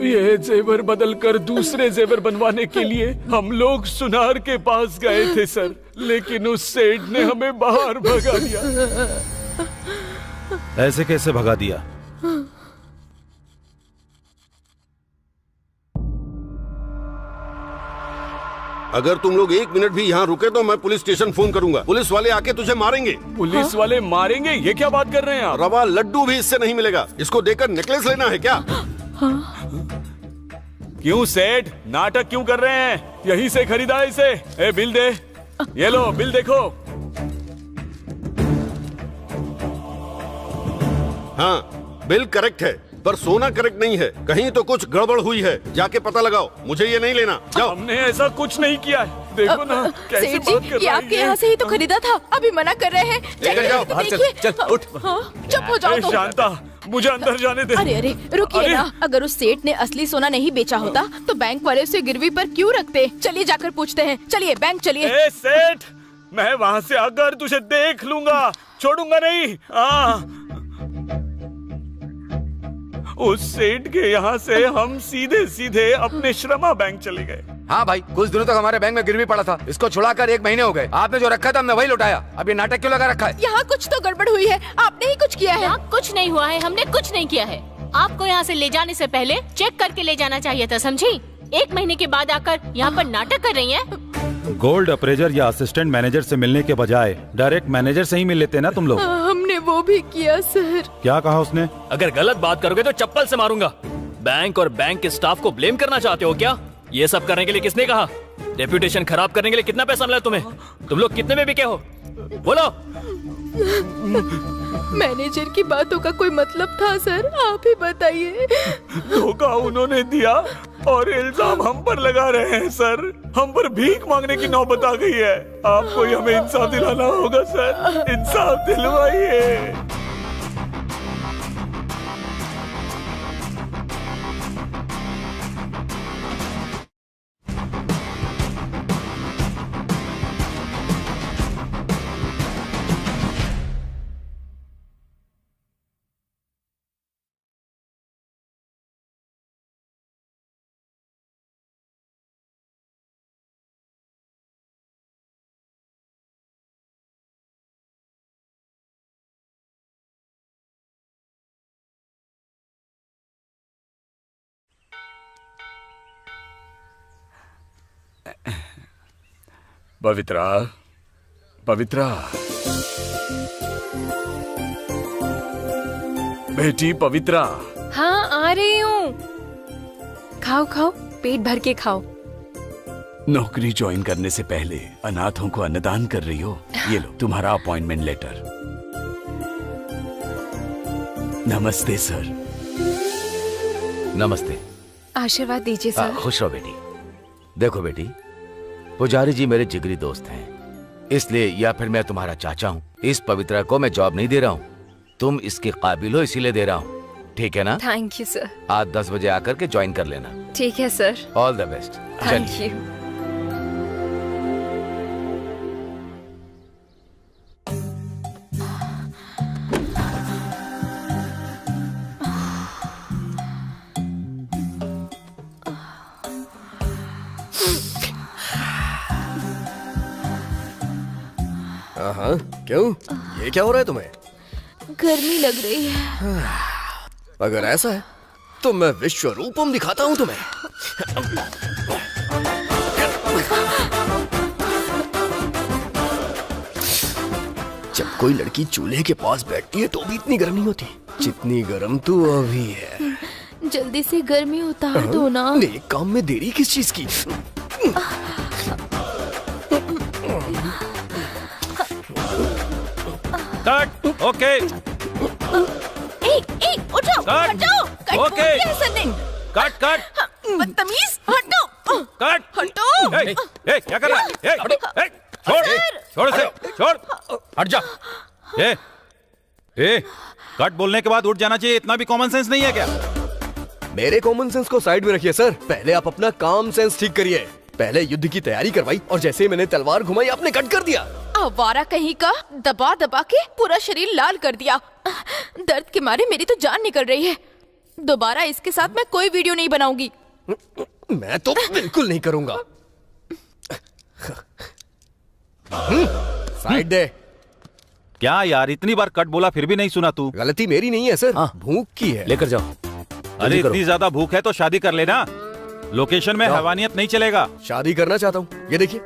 ये जेवर बदल कर दूसरे जेवर बनवाने के लिए हम लोग सुनार के पास गए थे सर, लेकिन उस सेठ ने हमें बाहर भगा दिया। ऐसे कैसे भगा दिया? अगर तुम लोग 1 मिनट भी यहाँ रुके तो मैं पुलिस स्टेशन फोन करूंगा। पुलिस वाले आके तुझे मारेंगे। पुलिस वाले मारेंगे? ये क्या बात कर रहे हैं आप? रवा लड्डू भी इससे नहीं मिलेगा। इसको देकर नेकलेस लेना है क्या? क्यों सेठ, नाटक क्यों कर रहे हैं? यहीं से खरीदा है इसे। ए, बिल दे। ये लो बिल देखो। हाँ, बिल करेक्ट है, पर सोना करेक्ट नहीं है। कहीं तो कुछ गड़बड़ हुई है, जाके पता लगाओ। मुझे ये नहीं लेना, जाओ। हमने ऐसा कुछ नहीं किया है। देखो ना कैसे सेठ बात कर जी, रहे ये हैं। आपके यहाँ से ही तो खरीदा था, अभी मना कर रहे हैं। लेकर जाओ, बाहर चल, चल, उठ। चुप हो जाओ तुम। शांता, मुझे अंदर जाने दे। अरे अरे रुकिए अरे। ना, अगर उस सेठ ने असली सोना नहीं बेचा होता तो बैंक वाले उसे गिरवी पर क्यों रखते? चलिए जाकर पूछते हैं। चलिए बैंक चलिए। ए सेठ, मैं वहाँ से आकर तुझे देख लूंगा, छोड़ूंगा नहीं। उस सेठ के यहाँ से हम सीधे सीधे अपने श्रमा बैंक चले गए। हाँ भाई, कुछ दिनों तक हमारे बैंक में गिरवी पड़ा था। इसको छुड़ाकर 1 महीने हो गए। आपने जो रखा था हमने वही लौटाया। अब ये नाटक क्यों लगा रखा है? यहाँ कुछ तो गड़बड़ हुई है, आपने ही कुछ किया है। यहाँ कुछ नहीं हुआ है, हमने कुछ नहीं किया है। आपको यहाँ से ले जाने से पहले चेक करके ले जाना चाहिए था, समझी? 1 महीने के बाद आकर यहाँ पर नाटक कर रही हैं। गोल्ड अप्रेजर या असिस्टेंट मैनेजर से मिलने के बजाय डायरेक्ट मैनेजर से ही मिल लेते ना तुम लोग। हमने वो भी किया सर। क्या कहा उसने? अगर गलत बात करोगे तो चप्पल से मारूंगा। बैंक और बैंक के स्टाफ को ब्लेम करना चाहते हो क्या? ये सब करने के लिए किसने कहा? रेप्यूटेशन खराब करने के लिए कितना पैसा मिला तुम्हें? तुम लोग कितने में बिके हो? बोलो। मैनेजर की बातों का कोई मतलब था सर? आप ही बताइए। धोखा उन्होंने दिया और इल्जाम हम पर लगा रहे हैं सर। हम पर भीख मांगने की नौबत आ गई है। आपको ही हमें इंसाफ दिलाना होगा सर, इंसाफ दिलवाइए। पवित्रा, पवित्रा, बेटी पवित्रा। हाँ आ रही हूँ। खाओ खाओ, पेट भर के खाओ। नौकरी ज्वाइन करने से पहले अनाथों को अन्नदान कर रही हो। ये लो तुम्हारा अपॉइंटमेंट लेटर। नमस्ते सर। नमस्ते। आशीर्वाद दीजिए सर। खुश रहो बेटी। देखो बेटी, पुजारी जी मेरे जिगरी दोस्त हैं, इसलिए या फिर मैं तुम्हारा चाचा हूँ। इस पवित्रा को मैं जॉब नहीं दे रहा हूँ, तुम इसके काबिल हो इसीलिए दे रहा हूँ। ठीक है ना? Thank you sir. आज 10 बजे आकर के ज्वाइन कर लेना। ठीक है sir. All the best. Thank you. हाँ, क्यों? ये क्या हो रहा है तुम्हें? गर्मी लग रही है। अगर ऐसा है तो मैं विश्व रूपम दिखाता हूँ तुम्हें। जब कोई लड़की चूल्हे के पास बैठती है तो भी इतनी गर्म नहीं होती जितनी गर्म तू अभी है। जल्दी से गर्मी उतार दो ना। एक काम में देरी किस चीज की? कट। ओके। उठो, हटो। ओके। Cut cut. बदतमीज, हटो। कट। हटो। ए, क्या कर रहा है? ए, छोड़, छोड़ इसे, छोड़, हट जा। ए, कट बोलने के बाद उठ जाना चाहिए, इतना भी कॉमन सेंस नहीं है क्या? मेरे कॉमन सेंस को साइड में रखिए सर, पहले आप अपना काम सेंस ठीक करिए। पहले युद्ध की तैयारी करवाई और जैसे ही मैंने तलवार घुमाई आपने कट कर दिया। आवारा कहीं का, दबा दबा के पूरा शरीर लाल कर दिया। दर्द के मारे मेरी तो जान निकल रही है। दोबारा इसके साथ मैं कोई वीडियो नहीं बनाऊंगी। मैं तो बिल्कुल नहीं करूंगा। साइड दे। क्या यार, इतनी बार कट बोला फिर भी नहीं सुना तू? गलती मेरी नहीं है सर, भूख की है। लेकर जाओ। अरे इतनी ज्यादा भूख है तो शादी कर लेना। लोकेशन में हैवानियत नहीं चलेगा। शादी करना चाहता हूँ, ये देखिए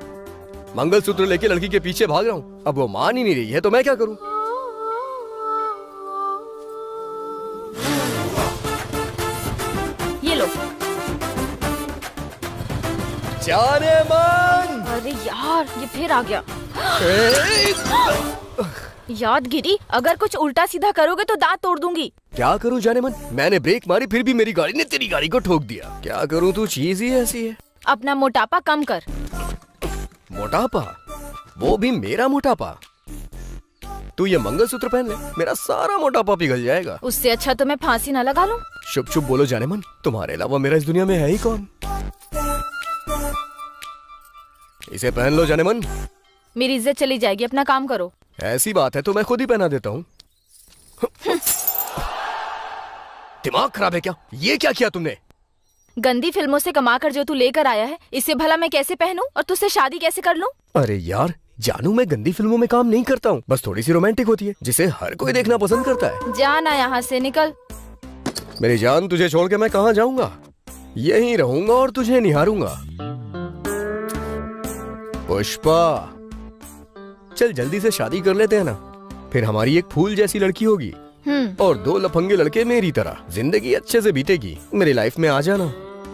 मंगलसूत्र लेके लड़की के पीछे भाग रहा हूँ। अब वो मान ही नहीं रही है तो मैं क्या करूँ? ये लो। जाने मन। अरे यार, ये फिर आ गया। यादगिरी, अगर कुछ उल्टा सीधा करोगे तो दांत तोड़ दूंगी। क्या करूं जाने मन? मैंने ब्रेक मारी फिर भी मेरी गाड़ी ने तेरी गाड़ी को ठोक दिया। क्या करूं, तू चीज ही ऐसी है। अपना मोटापा कम कर। मोटापा? वो भी मेरा मोटापा? तू ये मंगलसूत्र पहन ले, मेरा सारा मोटापा पिघल जाएगा। उससे अच्छा तो मैं फांसी न लगा लूं। शुभ शुभ बोलो जाने मन, तुम्हारे अलावा मेरा इस दुनिया में है ही कौन? इसे पहन लो जाने मन। मेरी इज्जत चली जाएगी, अपना काम करो। ऐसी बात है तो मैं खुद ही पहना देता हूँ। दिमाग खराब है क्या? ये क्या किया तुमने? गंदी फिल्मों से कमाकर जो तू लेकर आया है, इसे भला मैं कैसे पहनूं और तुझसे शादी कैसे कर लूं? अरे यार जानू, मैं गंदी फिल्मों में काम नहीं करता हूँ, बस थोड़ी सी रोमांटिक होती है जिसे हर कोई देखना पसंद करता है। जाना यहाँ से, निकल। मेरी जान, तुझे छोड़ के मैं कहाँ जाऊंगा? यहीं रहूंगा और तुझे निहारूंगा। पुष्पा, चल जल्दी से शादी कर लेते हैं ना, फिर हमारी एक फूल जैसी लड़की होगी और 2 लफंगे लड़के मेरी तरह। जिंदगी अच्छे से बीतेगी। मेरी लाइफ में आ जाना।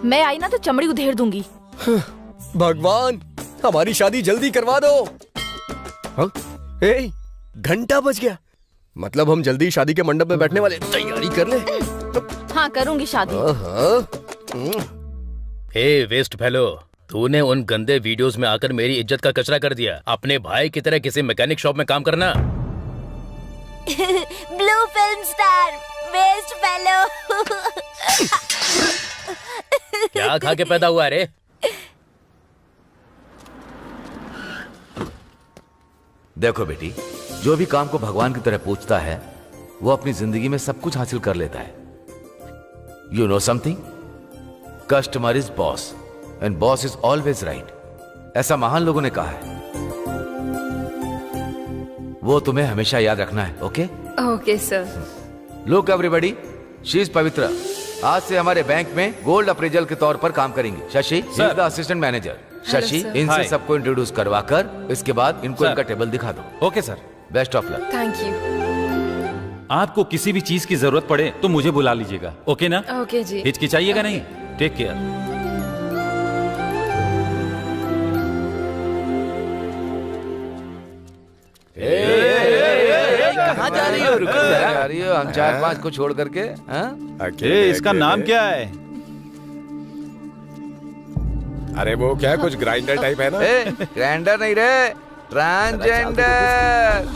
मैं आई ना तो चमड़ी उधेड़ दूंगी। भगवान, हमारी शादी जल्दी करवा दो। हाँ? ए, घंटा बज गया, मतलब हम जल्दी शादी के मंडप में बैठने वाले। तैयारी कर ले। हाँ, करूंगी शादी। हे वेस्ट फेलो, तूने उन गंदे वीडियोस में आकर मेरी इज्जत का कचरा कर दिया। अपने भाई की तरह किसी मैकेनिक शॉप में काम करना। Blue film star, waste fellow. क्या खा के पैदा हुआ रे? देखो बेटी, जो भी काम को भगवान की तरह पूछता है वो अपनी जिंदगी में सब कुछ हासिल कर लेता है। You know something, customer is boss and boss is always right. ऐसा महान लोगों ने कहा है, वो तुम्हें हमेशा याद रखना है। Okay okay sir. Look everybody, she is Pavitra आज से हमारे बैंक में गोल्ड अप्रेजल के तौर पर काम करेंगी। Shashi is the assistant manager. Shashi, इनसे सबको इंट्रोड्यूस करवा कर इसके बाद इनको इनका टेबल दिखा दो। Okay sir. Best of luck. Thank you. आपको किसी भी चीज की जरूरत पड़े तो मुझे बुला लीजिएगा। ओके ना? ओके जी। हिचकिचाइएगा नहीं। Take care. कहाँ जा रही हो? रुको जा रही हो हम 4-5 को छोड़ करके? इसका नाम क्या है? अरे वो क्या है, कुछ ग्राइंडर टाइप है ना? ग्राइंडर नहीं रे, ट्रांसजेंडर।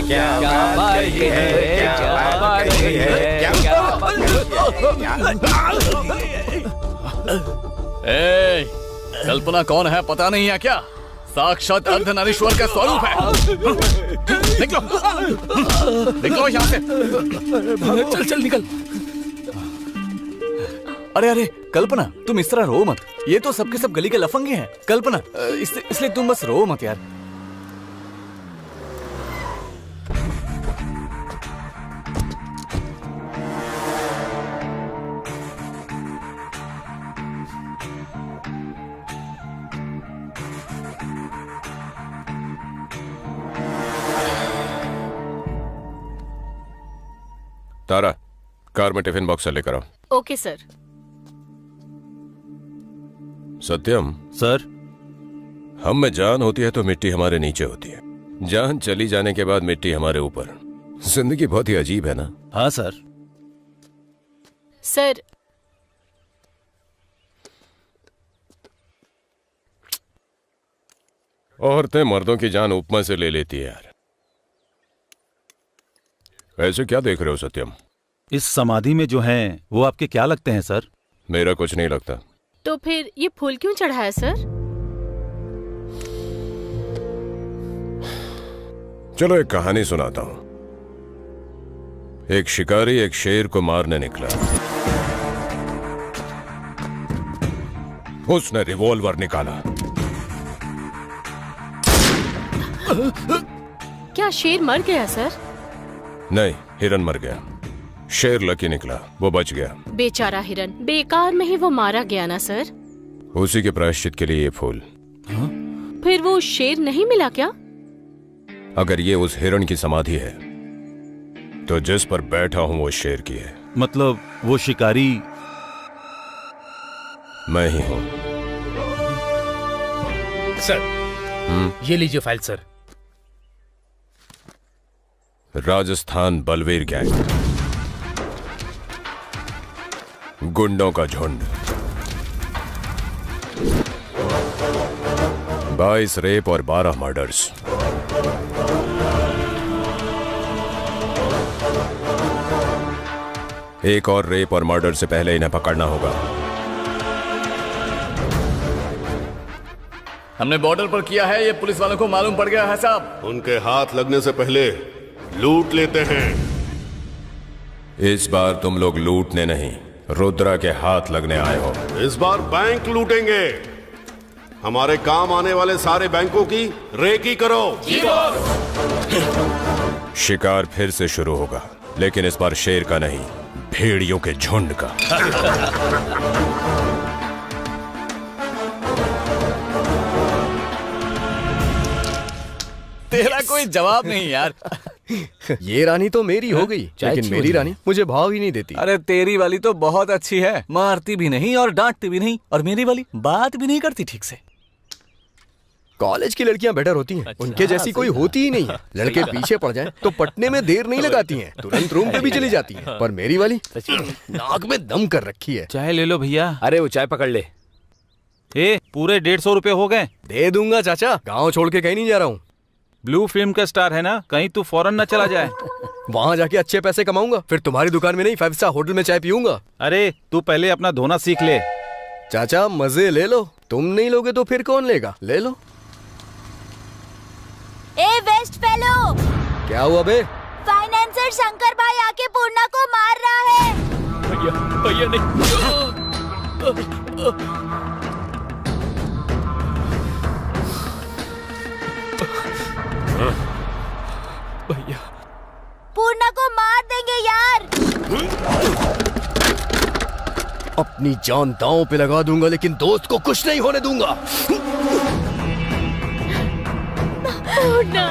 क्या बात है? कल्पना कौन है पता नहीं है क्या? साक्षात अर्धनारीश्वर का स्वरूप है। निकलो निकलो यहाँ से। चल चल निकल। अरे अरे कल्पना, तुम इस तरह रो मत। ये तो सबके सब गली के लफंगे हैं कल्पना, इसलिए तुम बस रो मत यार। तारा, कार में टिफिन बॉक्स लेकर आओ। Okay sir. सत्यम सर, हम में जान होती है तो मिट्टी हमारे नीचे होती है, जान चली जाने के बाद मिट्टी हमारे ऊपर। जिंदगी बहुत ही अजीब है ना? हाँ सर। सर, औरतें मर्दों की जान उपमा से ले लेती है यार। ऐसे क्या देख रहे हो सत्यम? इस समाधि में जो हैं वो आपके क्या लगते हैं सर? मेरा कुछ नहीं लगता। तो फिर ये फूल क्यों चढ़ाया सर? चलो एक कहानी सुनाता हूं। एक शिकारी एक शेर को मारने निकला। उसने रिवॉल्वर निकाला। क्या शेर मर गया सर? नहीं, हिरन मर गया। शेर लकी निकला, वो बच गया। बेचारा हिरन, बेकार में ही वो मारा गया ना सर। उसी के प्रायश्चित के लिए ये फूल। फिर वो शेर नहीं मिला क्या? अगर ये उस हिरन की समाधि है तो जिस पर बैठा हूं वो शेर की है। मतलब वो शिकारी मैं ही हूं। सर, ये लीजिए file sir. Rajasthan Balvir gang, गुंडों का झुंड, 22 रेप और 12 मर्डर्स। एक और रेप और मर्डर से पहले इन्हें पकड़ना होगा। हमने बॉर्डर पर किया है, ये पुलिस वालों को मालूम पड़ गया है साहब। उनके हाथ लगने से पहले लूट लेते हैं। इस बार तुम लोग लूटने नहीं, रुद्रा के हाथ लगने आए हो। इस बार बैंक लूटेंगे। हमारे काम आने वाले सारे बैंकों की रेकी करो। शिकार फिर से शुरू होगा, लेकिन इस बार शेर का नहीं, भेड़ियों के झुंड का। तेरा कोई जवाब नहीं यार। ये रानी तो मेरी हो गई, लेकिन मेरी रानी मुझे भाव ही नहीं देती। अरे तेरी वाली तो बहुत अच्छी है, मारती भी नहीं और डांटती भी नहीं, और मेरी वाली बात भी नहीं करती ठीक से। कॉलेज की लड़कियां बेटर होती हैं। उनके जैसी कोई होती ही नहीं है। लड़के पीछे पड़ जाएं तो पटने में देर नहीं लगाती हैं, तुरंत रूम पे भी चली जाती हैं। पर मेरी वाली नाक में दम कर रखी है। चाय ले लो भैया। अरे वो चाय पकड़ ले। पूरे 150 रुपए हो गए। दे दूंगा चाचा, गाँव छोड़ के कहीं नहीं जा रहा हूँ। ब्लू फिल्म का स्टार है ना, कहीं तू फौरन न चला जाए। वहाँ जाके अच्छे पैसे कमाऊंगा, फिर तुम्हारी दुकान में नहीं 5 स्टार होटल में चाय पीऊंगा। अरे तू पहले अपना धोना सीख ले। चाचा मजे ले लो, तुम नहीं लोगे तो फिर कौन लेगा? ले लो। ए वेस्ट फेलो, क्या हुआ बे? फाइनेंसर शंकर भाई आके पूर्णा को मार रहा है। भैया नहीं। भैया पूर्णा को मार देंगे यार। अपनी जान दांव पे लगा दूंगा, लेकिन दोस्त को कुछ नहीं होने दूंगा। पूर्णा,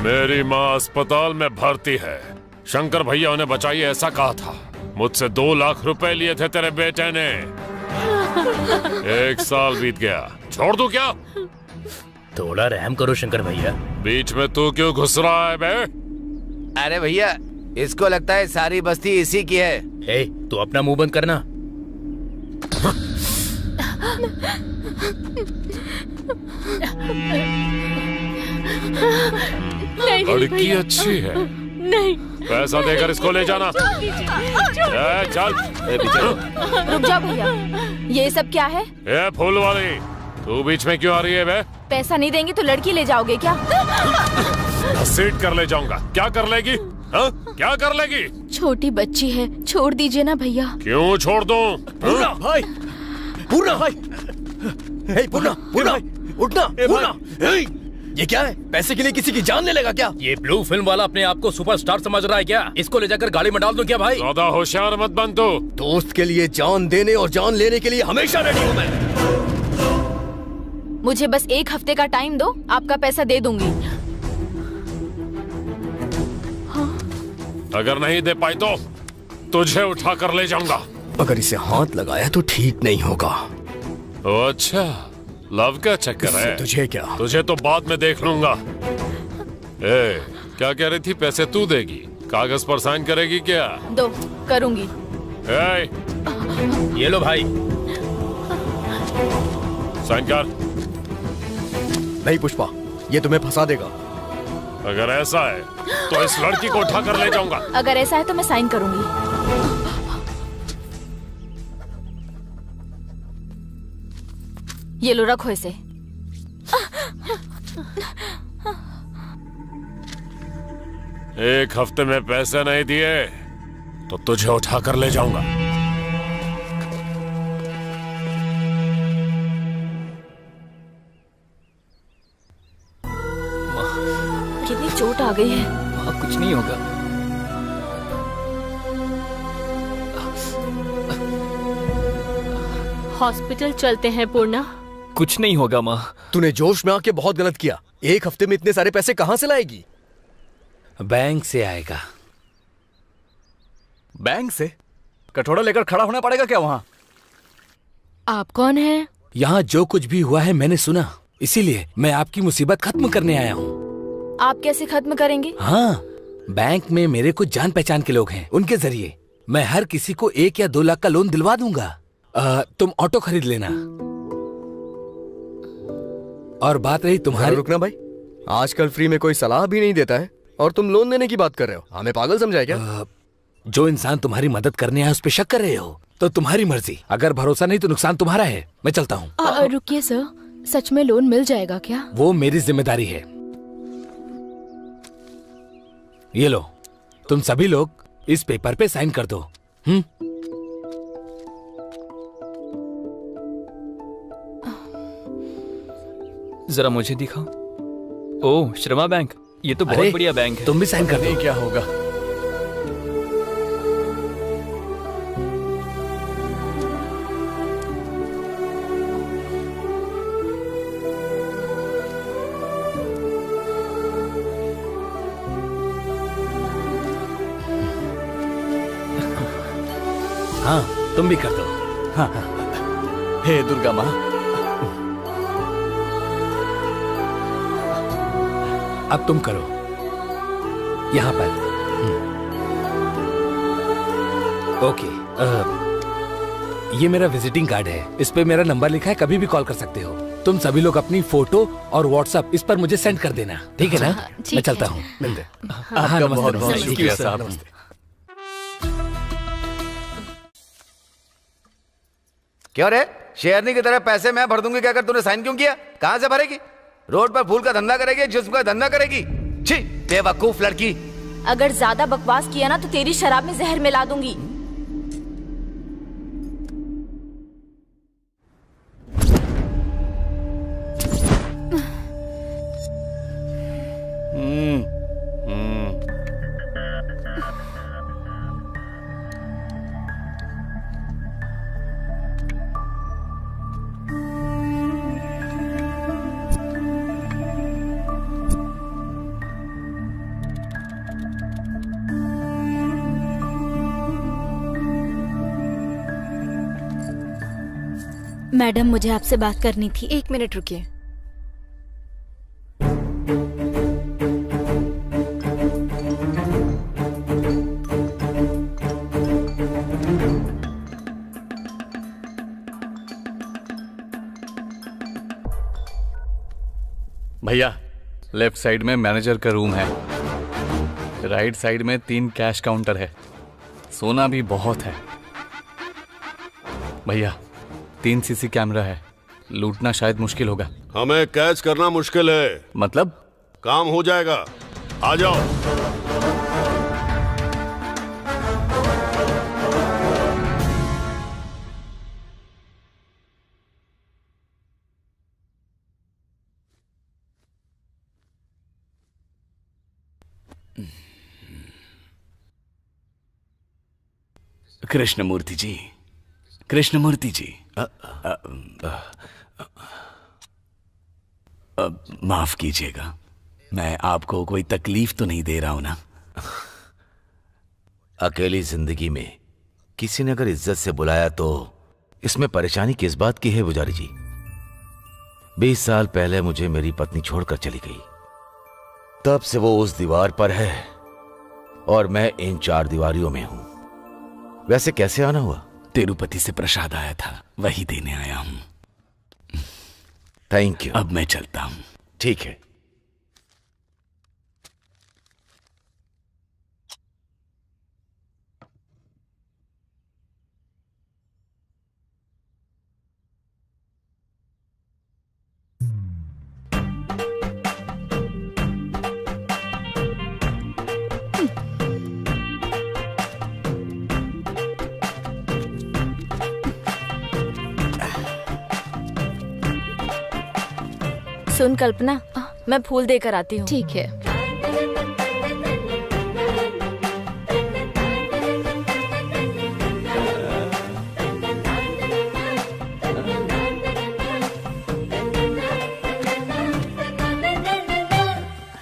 मेरी माँ अस्पताल में भर्ती है। शंकर भैया उन्हें बचाइए ऐसा कहा था। मुझसे 2 लाख रुपए लिए थे तेरे बेटे ने। 1 साल बीत गया, छोड़ दूं क्या? थोड़ा रहम करो शंकर भैया। बीच में तू क्यों घुस रहा है बे? अरे भैया, इसको लगता है सारी बस्ती इसी की है। ए, तू अपना मुंह बंद करना। लड़की अच्छी है। नहीं, पैसा देकर इसको ले जाना। चल। रुक जा भैया, ये सब क्या है? ए फूल वाली, तू बीच में क्यों आ रही है बे? पैसा नहीं देंगे तो लड़की ले जाओगे क्या? सीट कर ले जाऊंगा। क्या कर लेगी? हा? क्या कर लेगी? छोटी बच्ची है, छोड़ दीजिए ना भैया। क्यों छोड़ दूं? पूर्णा भाई, पूर्णा भाई, पूर्णा, पूर्णा, उठना, पूर्णा। ये क्या है? पैसे के लिए किसी की जान ले लेगा क्या? ये ब्लू फिल्म वाला अपने आप को सुपरस्टार समझ रहा है क्या? इसको ले जाकर गाड़ी में डाल दूं क्या भाई? ज्यादा होशियार मत बन तू। दोस्त के लिए जान देने और जान लेने के लिए हमेशा रेडी हूँ मैं। मुझे बस 1 हफ्ते का टाइम दो, आपका पैसा दे दूंगी। अगर नहीं दे पाई तो तुझे उठा कर ले जाऊंगा। अगर इसे हाथ लगाया तो ठीक नहीं होगा। अच्छा, लव का चक्कर है। तुझे क्या? तुझे तो बाद में देख लूंगा। ए, क्या कह रही थी? पैसे तू देगी, कागज पर साइन करेगी क्या? दो, करूंगी। ए, ये लो भाई, साइन कर। नहीं पुष्पा, ये तुम्हें फंसा देगा। अगर ऐसा है तो इस लड़की को उठा कर ले जाऊंगा। अगर ऐसा है तो मैं साइन करूंगी। ये लो, रखो इसे। 1 हफ्ते में पैसे नहीं दिए तो तुझे उठाकर ले जाऊंगा। कितनी चोट आ गई है। माँ कुछ नहीं होगा। हॉस्पिटल चलते हैं पूर्णा। कुछ नहीं होगा माँ। तूने जोश में आके बहुत गलत किया। 1 हफ्ते में इतने सारे पैसे कहाँ से लाएगी? बैंक से आएगा। बैंक से? कटोरा लेकर खड़ा होना पड़ेगा क्या वहाँ? आप कौन हैं? यहाँ जो कुछ भी हुआ है मैंने सुना, इसीलिए मैं आपकी मुसीबत खत्म करने आया हूँ। आप कैसे खत्म करेंगे? हाँ, बैंक में मेरे कुछ जान पहचान के लोग हैं, उनके जरिए मैं हर किसी को 1 या 2 लाख का लोन दिलवा दूंगा। तुम ऑटो खरीद लेना। और बात रही तुम्हारी। रुकना भाई, आजकल फ्री में कोई सलाह भी नहीं देता है और तुम लोन देने की बात कर रहे हो। हमें पागल समझा है क्या? जो इंसान तुम्हारी मदद करने आया उस पे शक कर रहे हो तो तुम्हारी मर्जी। अगर भरोसा नहीं तो नुकसान तुम्हारा है। मैं चलता हूँ। रुकिए सर, सच में लोन मिल जाएगा क्या? वो मेरी जिम्मेदारी है। ये लो, तुम सभी लोग इस पेपर पे साइन कर दो। जरा मुझे दिखाओ। ओह, श्रमा बैंक, ये तो बहुत बढ़िया बैंक है। तुम भी साइन कर दो। क्या होगा? हाँ, तुम भी कर दो। हाँ। हे दुर्गा माँ, अब तुम करो यहाँ पर। ओके, ये मेरा विजिटिंग कार्ड है, इस पे मेरा नंबर लिखा है, कभी भी कॉल कर सकते हो। तुम सभी लोग अपनी फोटो और व्हाट्सएप इस पर मुझे सेंड कर देना, ठीक है ना? मैं चलता हूँ। मिलते। हाँ, नमस्ते साहब। क्यों रे, शेरनी की तरह पैसे मैं भर दूंगी, क्या कर तूने साइन क्यों किया? कहाँ से भरेगी? रोड पर फूल का धंधा करेगी, जिस्म का धंधा करेगी? छी, बेवकूफ लड़की। अगर ज्यादा बकवास किया ना तो तेरी शराब में जहर मिला दूंगी। मैडम, मुझे आपसे बात करनी थी। 1 मिनट रुकिए। भैया, लेफ्ट साइड में मैनेजर का रूम है, राइट साइड में 3 कैश काउंटर है। सोना भी बहुत है भैया। 3 सीसी कैमरा है, लूटना शायद मुश्किल होगा। हमें कैच करना मुश्किल है। मतलब? काम हो जाएगा, आ जाओ। कृष्णमूर्ति जी, कृष्णमूर्ति जी, माफ कीजिएगा, मैं आपको कोई तकलीफ तो नहीं दे रहा हूं ना? अकेली जिंदगी में किसी ने अगर इज्जत से बुलाया तो इसमें परेशानी किस बात की है पुजारी जी? 20 साल पहले मुझे मेरी पत्नी छोड़कर चली गई, तब से वो उस दीवार पर है और मैं इन 4 दीवारियों में हूं। वैसे कैसे आना हुआ? तिरुपति से प्रसाद आया था, वही देने आया हूं। Thank you. अब मैं चलता हूं। ठीक है। सुन कल्पना, मैं फूल देकर आती हूँ। ठीक है।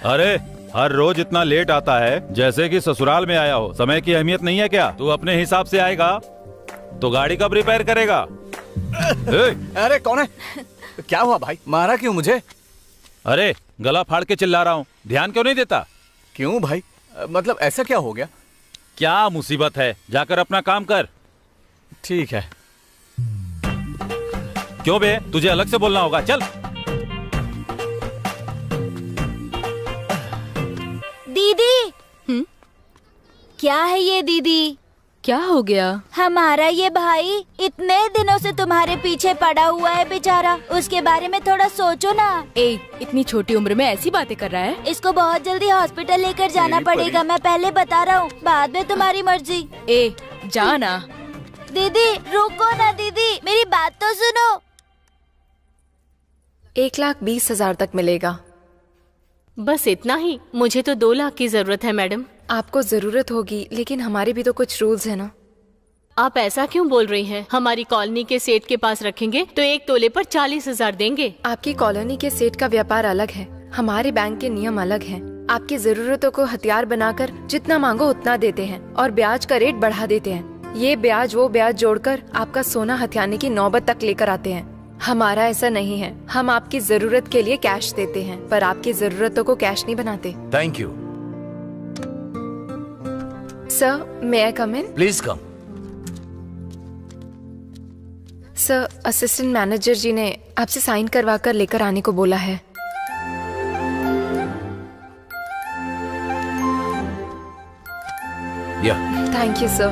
अरे हर रोज इतना लेट आता है जैसे कि ससुराल में आया हो। समय की अहमियत नहीं है क्या? तू अपने हिसाब से आएगा तो गाड़ी कब रिपेयर करेगा? अरे कौन है? क्या हुआ भाई, मारा क्यों मुझे? अरे गला फाड़ के चिल्ला रहा हूँ, ध्यान क्यों नहीं देता? क्यों भाई, मतलब ऐसा क्या हो गया? क्या मुसीबत है, जाकर अपना काम कर। ठीक है। क्यों बे, तुझे अलग से बोलना होगा, चल। दीदी। क्या है ये दीदी? क्या हो गया? हमारा ये भाई इतने दिनों से तुम्हारे पीछे पड़ा हुआ है बेचारा, उसके बारे में थोड़ा सोचो ना। इतनी छोटी उम्र में ऐसी बातें कर रहा है? इसको बहुत जल्दी हॉस्पिटल लेकर जाना पड़ेगा, मैं पहले बता रहा हूँ, बाद में तुम्हारी मर्जी। जाना। दीदी रुको ना दीदी, मेरी बात तो सुनो। 1,20,000 तक मिलेगा। बस इतना ही? मुझे तो 2 लाख की जरूरत है मैडम। आपको जरूरत होगी, लेकिन हमारे भी तो कुछ रूल्स है ना। आप ऐसा क्यों बोल रही हैं? हमारी कॉलोनी के सेठ के पास रखेंगे तो 1 तोले पर 40,000 देंगे। आपकी कॉलोनी के सेठ का व्यापार अलग है, हमारे बैंक के नियम अलग हैं। आपकी जरूरतों को हथियार बनाकर जितना मांगो उतना देते हैं और ब्याज का रेट बढ़ा देते हैं। ये ब्याज वो ब्याज जोड़कर आपका सोना हथियाने की नौबत तक लेकर आते हैं। हमारा ऐसा नहीं है, हम आपकी जरूरत के लिए कैश देते हैं पर आपकी जरूरतों को कैश नहीं बनाते। Thank you. Sir, may I come in? Please come. Sir, assistant manager ji ने आपसे साइन करवा कर लेकर आने को बोला है। Thank you sir.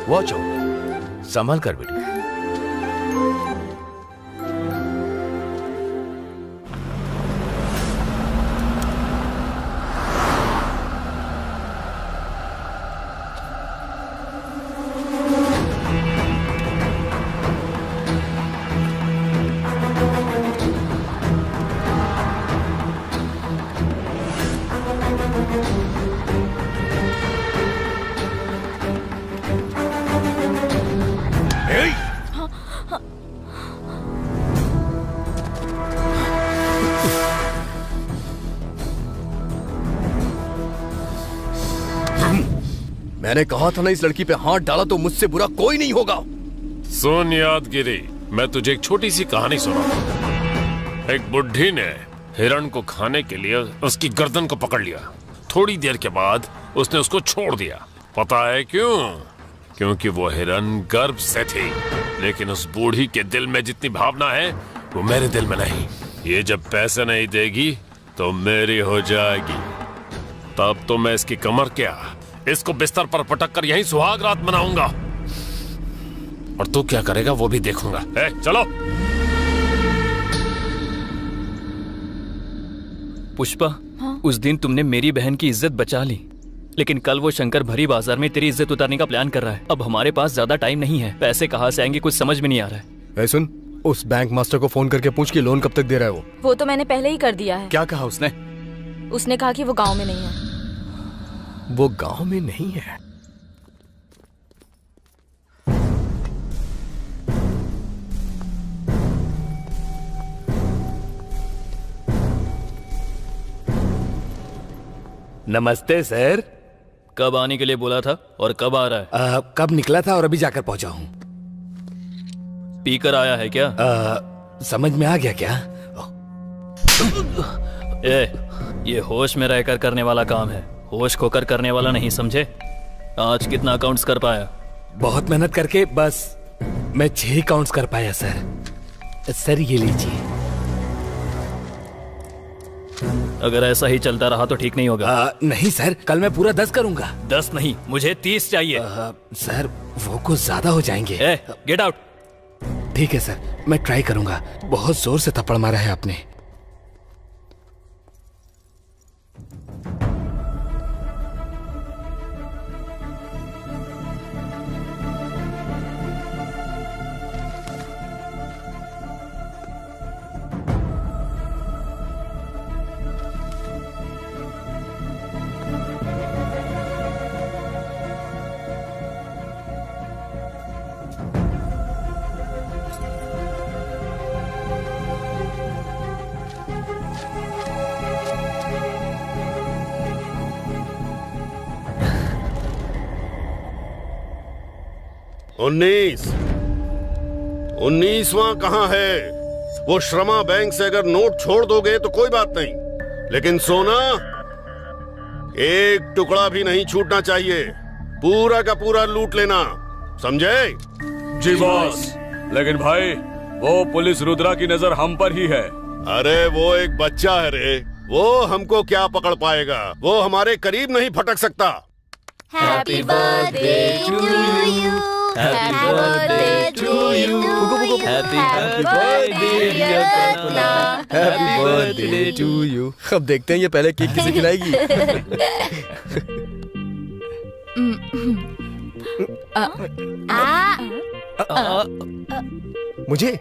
Watch out, संभल कर बेटी। मैंने कहा था ना, इस लड़की पे हाथ डाला तो मुझसे बुरा कोई नहीं होगा। सुन यादगिरी, मैं तुझे एक छोटी सी कहानी सुनाऊंगा। एक बुढ़ी ने हिरण को खाने के लिए उसकी गर्दन को पकड़ लिया। थोड़ी देर के बाद उसने उसको छोड़ दिया। पता है क्यों? क्योंकि वो हिरण गर्भ से थी। लेकिन उस बूढ़ी के दिल में जितनी भावना है वो मेरे दिल में नहीं। ये जब पैसे नहीं देगी तो मेरी हो जाएगी। तब तो मैं इसकी कमर क्या, इसको बिस्तर पर पटक कर यहीं सुहाग रात मनाऊंगा। और तू क्या करेगा वो भी देखूंगा। चलो। पुष्पा, उस दिन तुमने मेरी बहन की इज्जत बचा ली, लेकिन कल वो शंकर भरी बाजार में तेरी इज्जत उतारने का प्लान कर रहा है। अब हमारे पास ज्यादा टाइम नहीं है, पैसे कहाँ से आएंगे कुछ समझ में नहीं आ रहा है। सुन, उस बैंक मास्टर को फोन करके पूछ कि लोन कब तक दे रहा है वो तो मैंने पहले ही कर दिया है। क्या कहा उसने? उसने कहा कि वो गांव में नहीं है। वो गांव में नहीं है? नमस्ते सर। कब आने के लिए बोला था और कब आ रहा है? कब निकला था और अभी जाकर पहुंचा हूं। पीकर आया है क्या? समझ में आ गया क्या? ये होश में रहकर करने वाला काम है, होश खोकर करने वाला नहीं, समझे? आज कितना अकाउंट्स कर पाया? बहुत मेहनत करके बस मैं 6 अकाउंट्स कर पाया सर। सर ये लीजिए। अगर ऐसा ही चलता रहा तो ठीक नहीं होगा। नहीं सर, कल मैं पूरा 10 करूंगा। 10 नहीं, मुझे 30 चाहिए। सर वो कुछ ज्यादा हो जाएंगे। Get out. ठीक है सर, मैं ट्राई करूंगा। बहुत जोर से थप्पड़ मारा है आपने। 19वां कहाँ है? वो श्रमा बैंक से अगर नोट छोड़ दोगे तो कोई बात नहीं, लेकिन सोना एक टुकड़ा भी नहीं छूटना चाहिए। पूरा का पूरा लूट लेना, समझे? जी बॉस। लेकिन भाई वो पुलिस रुद्रा की नजर हम पर ही है। अरे वो एक बच्चा है रे, वो हमको क्या पकड़ पाएगा? वो हमारे करीब नहीं फटक सकता। Happy birthday to you, happy birthday to you, happy birthday to you. अब देखते हैं ये पहले केक किसे खिलाएगी। मुझे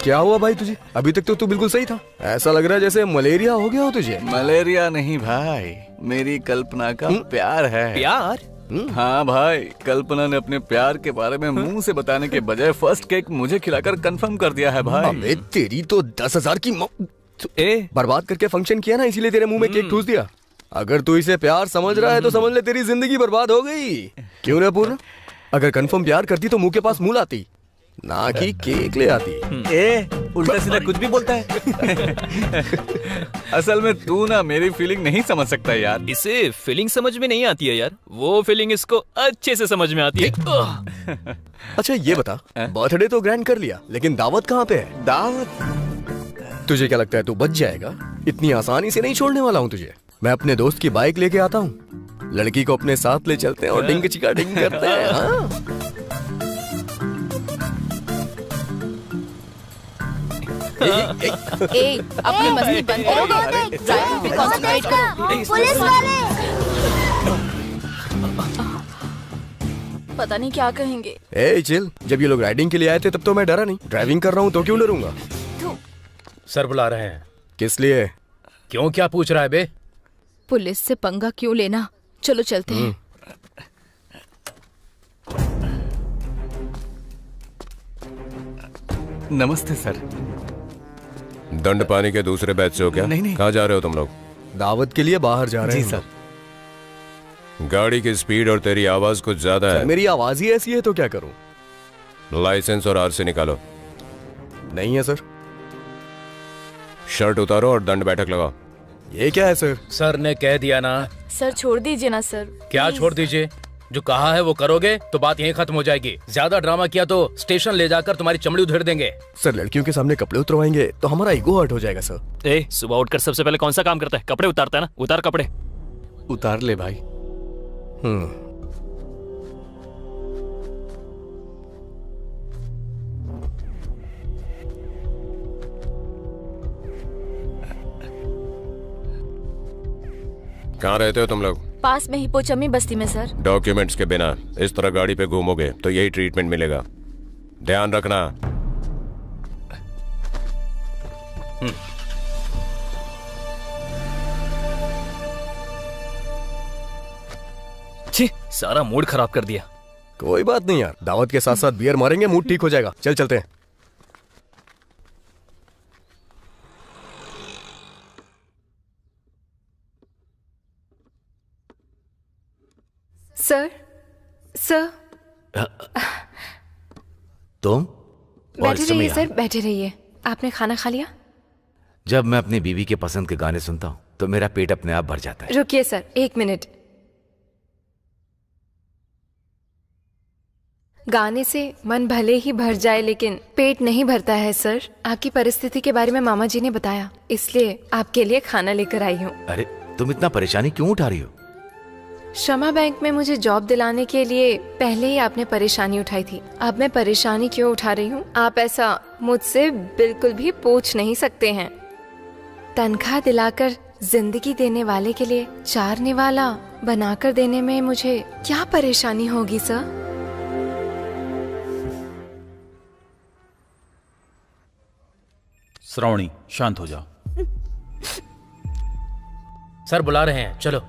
क्या हुआ भाई तुझे? अभी तक तो तू बिल्कुल सही था। ऐसा लग रहा है जैसे मलेरिया हो गया हो तुझे। मलेरिया नहीं भाई, मेरी कल्पना का प्यार है। प्यार? हाँ भाई, कल्पना ने अपने प्यार के बारे में मुंह से बताने के बजाय फर्स्ट केक मुझे खिलाकर कंफर्म कर दिया है भाई। अबे तेरी तो 10,000 की बर्बाद करके फंक्शन किया ना, इसीलिए तेरे मुंह में केक ठूस दिया। अगर तू इसे प्यार समझ रहा है तो समझ ले तेरी जिंदगी बर्बाद हो गई। क्यों ना पूर्ण? अगर कंफर्म प्यार करती तो मुंह के पास मुंह लाती, ना कि केक ले आती। उल्टा सीधा कुछ भी बोलता है। असल में तू ना मेरी फीलिंग नहीं समझ सकता यार। इसे फीलिंग समझ में नहीं आती है यार, वो फीलिंग इसको अच्छे से समझ में आती है। अच्छा ये बता, बर्थडे तो ग्रैंड कर लिया, लेकिन दावत कहाँ पे है? दावत? तुझे क्या लगता है तू बच जाएगा? इतनी आसानी से नहीं छोड़ने वाला हूँ तुझे। मैं अपने दोस्त की बाइक लेके आता हूँ, लड़की को अपने साथ ले चलते हैं और डिंग चिका डिंग करते हैं। हाँ? अपनी मस्ती बंद करोगे? ड्राइविंग पे कंसंट्रेट करो। पुलिस वाले! पता नहीं क्या कहेंगे। ए चिल, जब ये लोग राइडिंग के लिए आए थे तब तो मैं डरा नहीं। ड्राइविंग कर रहा हूँ तो क्यों डरूंगा? सर बुला रहे हैं। किस लिए? क्यों, क्या पूछ रहा है बे? पुलिस से पंगा क्यों लेना? चलो चलते हैं। नमस्ते सर। दंड पानी के दूसरे बैच से हो क्या? नहीं। कहाँ जा रहे हो तुम लोग? दावत के लिए बाहर जा रहे हैं। जी सर। गाड़ी की स्पीड और तेरी आवाज कुछ ज्यादा है। मेरी आवाज ही ऐसी है तो क्या करूं? लाइसेंस और आरसी निकालो। नहीं है सर। शर्ट उतारो और दंड बैठक लगाओ। ये क्या है सर? सर ने कह दिया ना। सर छोड़ दीजिए ना सर। क्या छोड़ दीजिए? जो कहा है वो करोगे तो बात यहीं खत्म हो जाएगी। ज्यादा ड्रामा किया तो स्टेशन ले जाकर तुम्हारी चमड़ी उधेड़ देंगे। सर लड़कियों के सामने कपड़े उतरवाएंगे तो हमारा ईगो हर्ट हो जाएगा सर। सुबह उठकर सबसे पहले कौन सा काम करता है? कपड़े उतारता है ना। उतार कपड़े। उतार ले भाई। कहाँ रहते हो तुम लोग? पास में ही पोचम्मी बस्ती में सर। डॉक्यूमेंट्स के बिना इस तरह गाड़ी पे घूमोगे तो यही ट्रीटमेंट मिलेगा, ध्यान रखना। छी, सारा मूड खराब कर दिया। कोई बात नहीं यार, दावत के साथ साथ बियर मारेंगे, मूड ठीक हो जाएगा। चल चलते हैं। सर सर तुम? बैठे रहिए सर, बैठे रहिए। आपने खाना खा लिया? जब मैं अपनी बीवी के पसंद के गाने सुनता हूँ तो मेरा पेट अपने आप भर जाता है। रुकिए सर, 1 मिनट। गाने से मन भले ही भर जाए लेकिन पेट नहीं भरता है सर। आपकी परिस्थिति के बारे में मामा जी ने बताया, इसलिए आपके लिए खाना लेकर आई हूँ। अरे तुम इतना परेशानी क्यों उठा रही हो? श्रमा बैंक में मुझे जॉब दिलाने के लिए पहले ही आपने परेशानी उठाई थी। अब मैं परेशानी क्यों उठा रही हूँ आप ऐसा मुझसे बिल्कुल भी पूछ नहीं सकते हैं। तनख्वाह दिलाकर जिंदगी देने वाले के लिए चारने वाला बनाकर देने में मुझे क्या परेशानी होगी सर? श्रावणी शांत हो जाओ। सर बुला रहे हैं, चलो।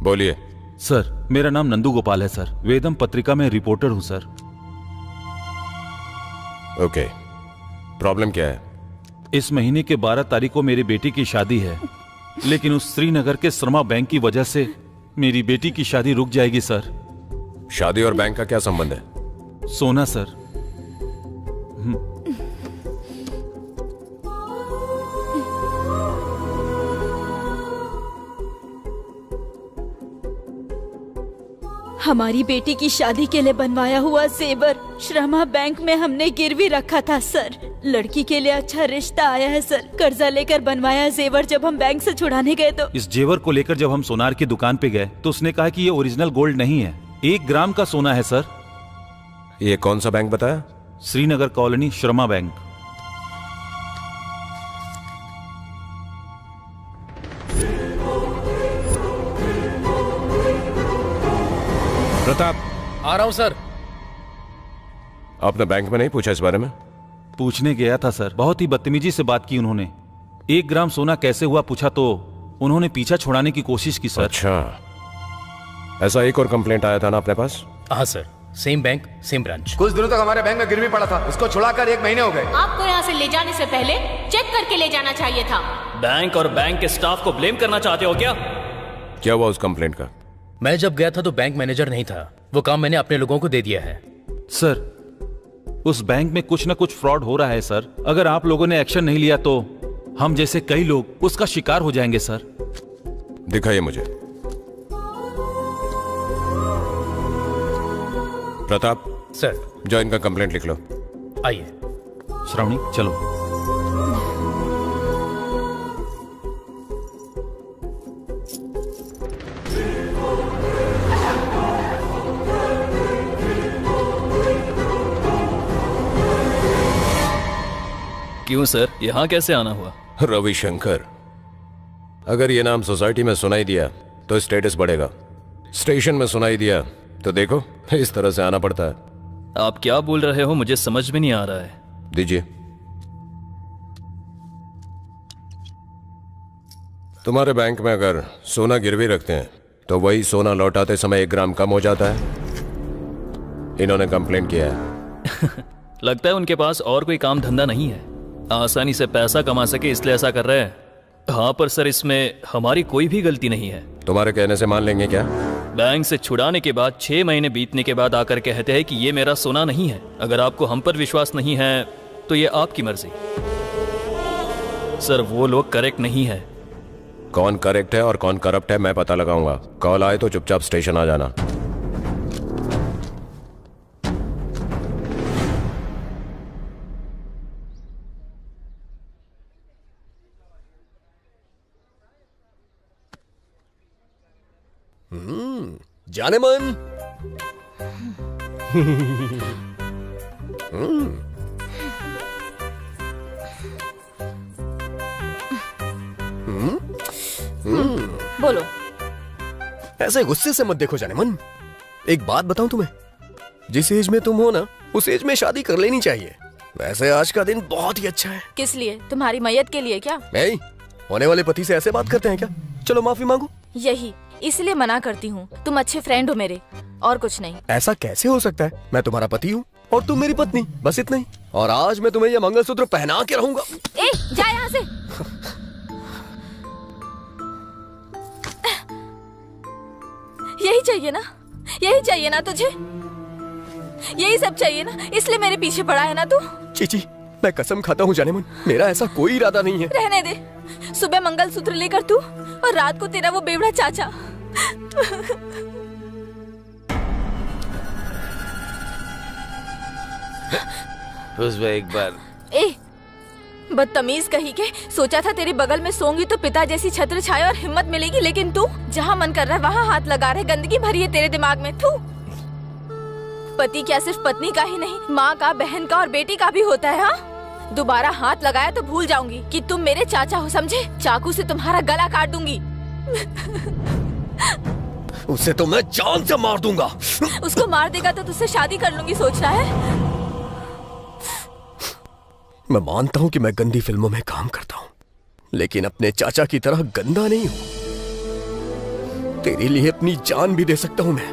बोलिए। सर, मेरा नाम नंदू गोपाल है सर। वेदम पत्रिका में रिपोर्टर हूँ सर। ओके, प्रॉब्लम क्या है? इस महीने के 12 तारीख को मेरी बेटी की शादी है, लेकिन उस श्रीनगर के श्रमा बैंक की वजह से मेरी बेटी की शादी रुक जाएगी सर। शादी और बैंक का क्या संबंध है? सोना सर। हमारी बेटी की शादी के लिए बनवाया हुआ जेवर श्रमा बैंक में हमने गिरवी रखा था सर। लड़की के लिए अच्छा रिश्ता आया है सर। कर्जा लेकर बनवाया जेवर जब हम बैंक से छुड़ाने गए तो इस जेवर को लेकर जब हम सोनार की दुकान पे गए तो उसने कहा कि ये ओरिजिनल गोल्ड नहीं है, 1 ग्राम का सोना है सर। ये कौन सा बैंक बताया? श्रीनगर कॉलोनी श्रमा बैंक। प्रताप, आ रहा हूं सर। आपने बैंक में नहीं पूछा इस बारे में? पूछने गया था सर, बहुत ही बदतमीजी से बात की उन्होंने। 1 ग्राम सोना कैसे हुआ पूछा तो उन्होंने पीछा छुड़ाने की कोशिश की सर। अच्छा, ऐसा एक और कंप्लेंट आया था ना अपने पास? हाँ sir, same bank same branch. कुछ दिनों तक हमारे बैंक में गिरवी पड़ा था, उसको छुड़ाकर 1 महीने हो गए। आपको यहाँ से ले जाने से पहले चेक करके ले जाना चाहिए था। बैंक और बैंक के स्टाफ को ब्लेम करना चाहते हो क्या? क्या हुआ उस कंप्लेंट का? मैं जब गया था तो बैंक मैनेजर नहीं था, वो काम मैंने अपने लोगों को दे दिया है। सर, उस बैंक में कुछ न कुछ फ्रॉड हो रहा है सर। अगर आप लोगों ने एक्शन नहीं लिया तो हम जैसे कई लोग उसका शिकार हो जाएंगे सर। दिखाइए मुझे। प्रताप सर, जो इनका कंप्लेंट लिख लो। आइए। श्रावणी चलो। क्यों सर, यहाँ कैसे आना हुआ? रविशंकर, अगर ये नाम सोसाइटी में सुनाई दिया तो स्टेटस बढ़ेगा, स्टेशन में सुनाई दिया तो देखो इस तरह से आना पड़ता है। आप क्या बोल रहे हो, मुझे समझ में नहीं आ रहा है। दीजिए। तुम्हारे बैंक में अगर सोना गिरवी रखते हैं तो वही सोना लौटाते समय 1 ग्राम कम हो जाता है। इन्होंने कंप्लेंट किया है। लगता है उनके पास और कोई काम धंधा नहीं है, आसानी से पैसा कमा सके इसलिए ऐसा कर रहे हैं। हाँ, पर सर इसमें हमारी कोई भी गलती नहीं है। तुम्हारे कहने से मान लेंगे क्या? बैंक से छुड़ाने के बाद 6 महीने बीतने के बाद आकर कहते हैं कि ये मेरा सोना नहीं है। अगर आपको हम पर विश्वास नहीं है तो ये आपकी मर्जी। सर, वो लोग करेक्ट नहीं है। कौन करेक्ट है और कौन करप्ट है मैं पता लगाऊंगा। कॉल आए तो चुपचाप स्टेशन आ जाना। जाने मन। बोलो। ऐसे गुस्से से मत देखो जाने मन। एक बात बताऊं तुम्हें, जिस एज में तुम हो ना उस एज में शादी कर लेनी चाहिए। वैसे आज का दिन बहुत ही अच्छा है। किस लिए? तुम्हारी मैयत के लिए क्या? नहीं, होने वाले पति से ऐसे बात करते हैं क्या? चलो माफी मांगो। यही इसलिए मना करती हूँ, तुम अच्छे फ्रेंड हो मेरे, और कुछ नहीं। ऐसा कैसे हो सकता है? मैं तुम्हारा पति हूँ और तुम मेरी पत्नी, बस इतना ही। और आज मैं तुम्हें यह मंगलसूत्र पहना के रहूंगा। ए, जा यहाँ से। यही चाहिए ना, यही चाहिए ना तुझे, यही सब चाहिए ना, इसलिए मेरे पीछे पड़ा है ना तू। चीची, मैं कसम खाता हूँ जाने मन, मेरा ऐसा कोई इरादा नहीं है। रहने दे। सुबह मंगलसूत्र लेकर तू और रात को तेरा वो बेवड़ा चाचा। उस एक बार। ए, बदतमीज कही के। सोचा था तेरे बगल में सोंगी तो पिता जैसी छत्र छाया और हिम्मत मिलेगी, लेकिन तू जहाँ मन कर रहा है वहाँ हाथ लगा रहे। गंदगी भरी है तेरे दिमाग में। तू पति क्या सिर्फ पत्नी का ही नहीं, माँ का, बहन का और बेटी का भी होता है। हाँ, दोबारा हाथ लगाया तो भूल जाऊंगी कि तुम मेरे चाचा हो, समझे? चाकू से तुम्हारा गला काट दूंगी। उसे तो मैं जान से मार दूंगा। उसको मार देगा तो तुझसे शादी कर लूंगी, सोच रहा है? मैं मानता हूँ कि मैं गंदी फिल्मों में काम करता हूँ, लेकिन अपने चाचा की तरह गंदा नहीं हूँ। तेरे लिए अपनी जान भी दे सकता हूँ मैं।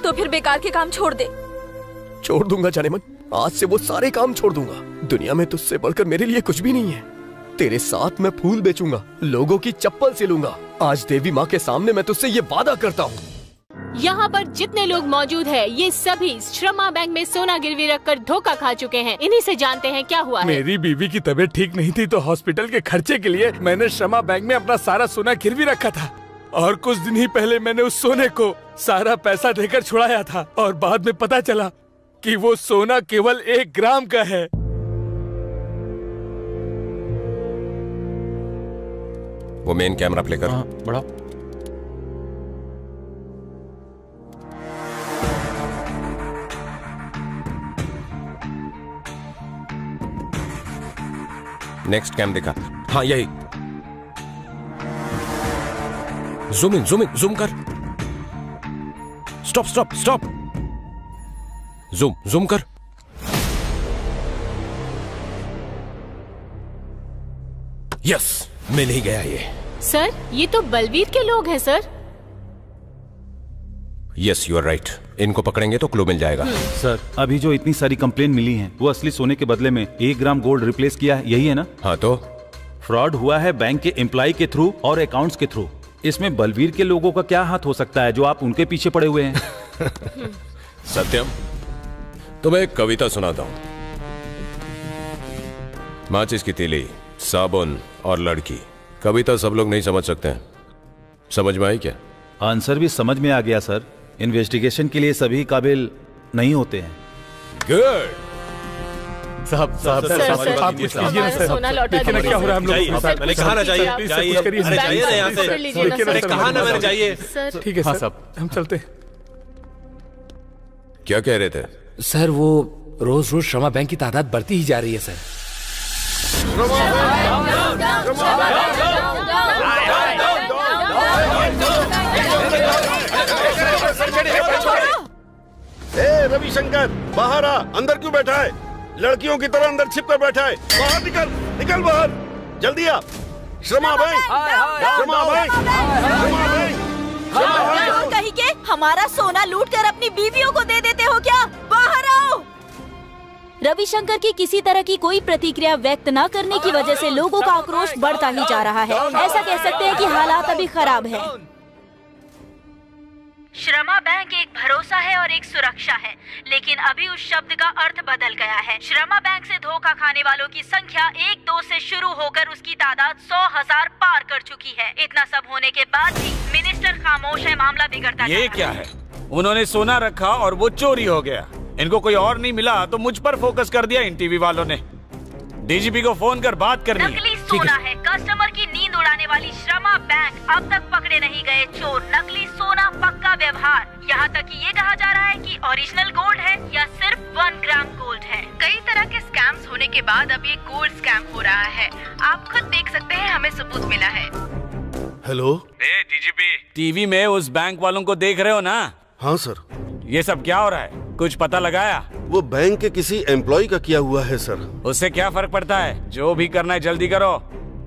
तो फिर बेकार के काम छोड़ दे। छोड़ दूंगा जाने मन, आज से वो सारे काम छोड़ दूंगा। दुनिया में तुझसे बढ़कर मेरे लिए कुछ भी नहीं है। तेरे साथ मैं फूल बेचूंगा, लोगों की चप्पल सिलूंगा। आज देवी माँ के सामने मैं तुझसे ये वादा करता हूँ। यहाँ पर जितने लोग मौजूद हैं, ये सभी श्रमा बैंक में सोना गिरवी रखकर धोखा खा चुके हैं। इन्हीं से जानते हैं क्या हुआ है। मेरी बीवी की तबीयत ठीक नहीं थी तो हॉस्पिटल के खर्चे के लिए मैंने श्रमा बैंक में अपना सारा सोना गिरवी रखा था और कुछ दिन ही पहले मैंने उस सोने को सारा पैसा देकर छुड़ाया था और बाद में पता चला कि वो सोना केवल 1 ग्राम का है। वो मेन कैमरा प्ले कर। बड़ा नेक्स्ट कैम दिखा। हाँ यही। जूम इन, जूम कर। स्टॉप। जूम कर। यस, मिल ही गया ये। सर, ये तो बलवीर के लोग हैं sir. Yes, you are right. इनको पकड़ेंगे तो क्लू मिल जाएगा। सर, अभी जो इतनी सारी कंप्लेन मिली हैं, वो असली सोने के बदले में 1 ग्राम गोल्ड रिप्लेस किया है, यही है ना? हाँ तो फ्रॉड हुआ है बैंक के एम्प्लॉय के थ्रू और अकाउंट्स के थ्रू। इसमें बलवीर के लोगों का क्या हाथ हो सकता है जो आप उनके पीछे पड़े हुए हैं? सत्यम, तुम्हें एक कविता सुनाता हूं। माचिस की तीली, साबुन और लड़की। कविता सब लोग नहीं समझ सकते हैं। समझ में आई क्या? आंसर भी समझ में आ गया सर। इन्वेस्टिगेशन के लिए सभी काबिल नहीं होते हैं। गुड। साहब आप कुछ कीजिए ना सर। सोना लौटा देखिए ना क्या हो रहा है हम लोग। मैंने कहा ना जाइए, जाइए ना यहाँ से। मैंने कहा ना मैंने जाइए। ठीक है सर, हम चलते हैं। क्या कह रहे थे? सर, वो रोज श्रमा बैंक की तादाद बढ़ती ही जा रही है सर। रविशंकर, बाहर आ। अंदर क्यों बैठा है? लड़कियों की तरह अंदर छिप कर बैठा है। बाहर निकल बाहर, जल्दी आ। श्रमा बैंक, कहीं के हमारा सोना लूट कर अपनी बीवियों को दे देते हो क्या? बाहर आओ। रविशंकर की किसी तरह की कोई प्रतिक्रिया व्यक्त न करने की वजह से लोगों का आक्रोश बढ़ता ही जा रहा है। ऐसा कह सकते हैं कि हालात अभी खराब है। श्रमा बैंक एक भरोसा है और एक सुरक्षा है, लेकिन अभी उस शब्द का अर्थ बदल गया है। श्रमा बैंक से धोखा खाने वालों की संख्या 1-2 से शुरू होकर उसकी तादाद 100,000 पार कर चुकी है। इतना सब होने के बाद भी मिनिस्टर खामोश है। मामला बिगड़ता ये क्या है? उन्होंने सोना रखा और वो चोरी हो गया। इनको कोई और नहीं मिला तो मुझ पर फोकस कर दिया इन टीवी वालों ने। डीजीपी को फोन कर बात करनी है। नकली सोना है। कस्टमर की नींद उड़ाने वाली श्रमा बैंक अब तक पकड़े नहीं गए चोर। नकली सोना पक्का व्यवहार। यहाँ तक कि ये कहा जा रहा है कि ओरिजिनल गोल्ड है या सिर्फ 1 ग्राम गोल्ड है। कई तरह के स्कैम्स होने के बाद अब ये गोल्ड स्कैम हो रहा है। आप खुद देख सकते हैं, हमें सबूत मिला है। हेलो डीजीपी, टीवी में उस बैंक वालों को देख रहे हो ना? हाँ सर। ये सब क्या हो रहा है? कुछ पता लगाया? वो बैंक के किसी एम्प्लॉय का किया हुआ है सर। उससे क्या फर्क पड़ता है? जो भी करना है जल्दी करो।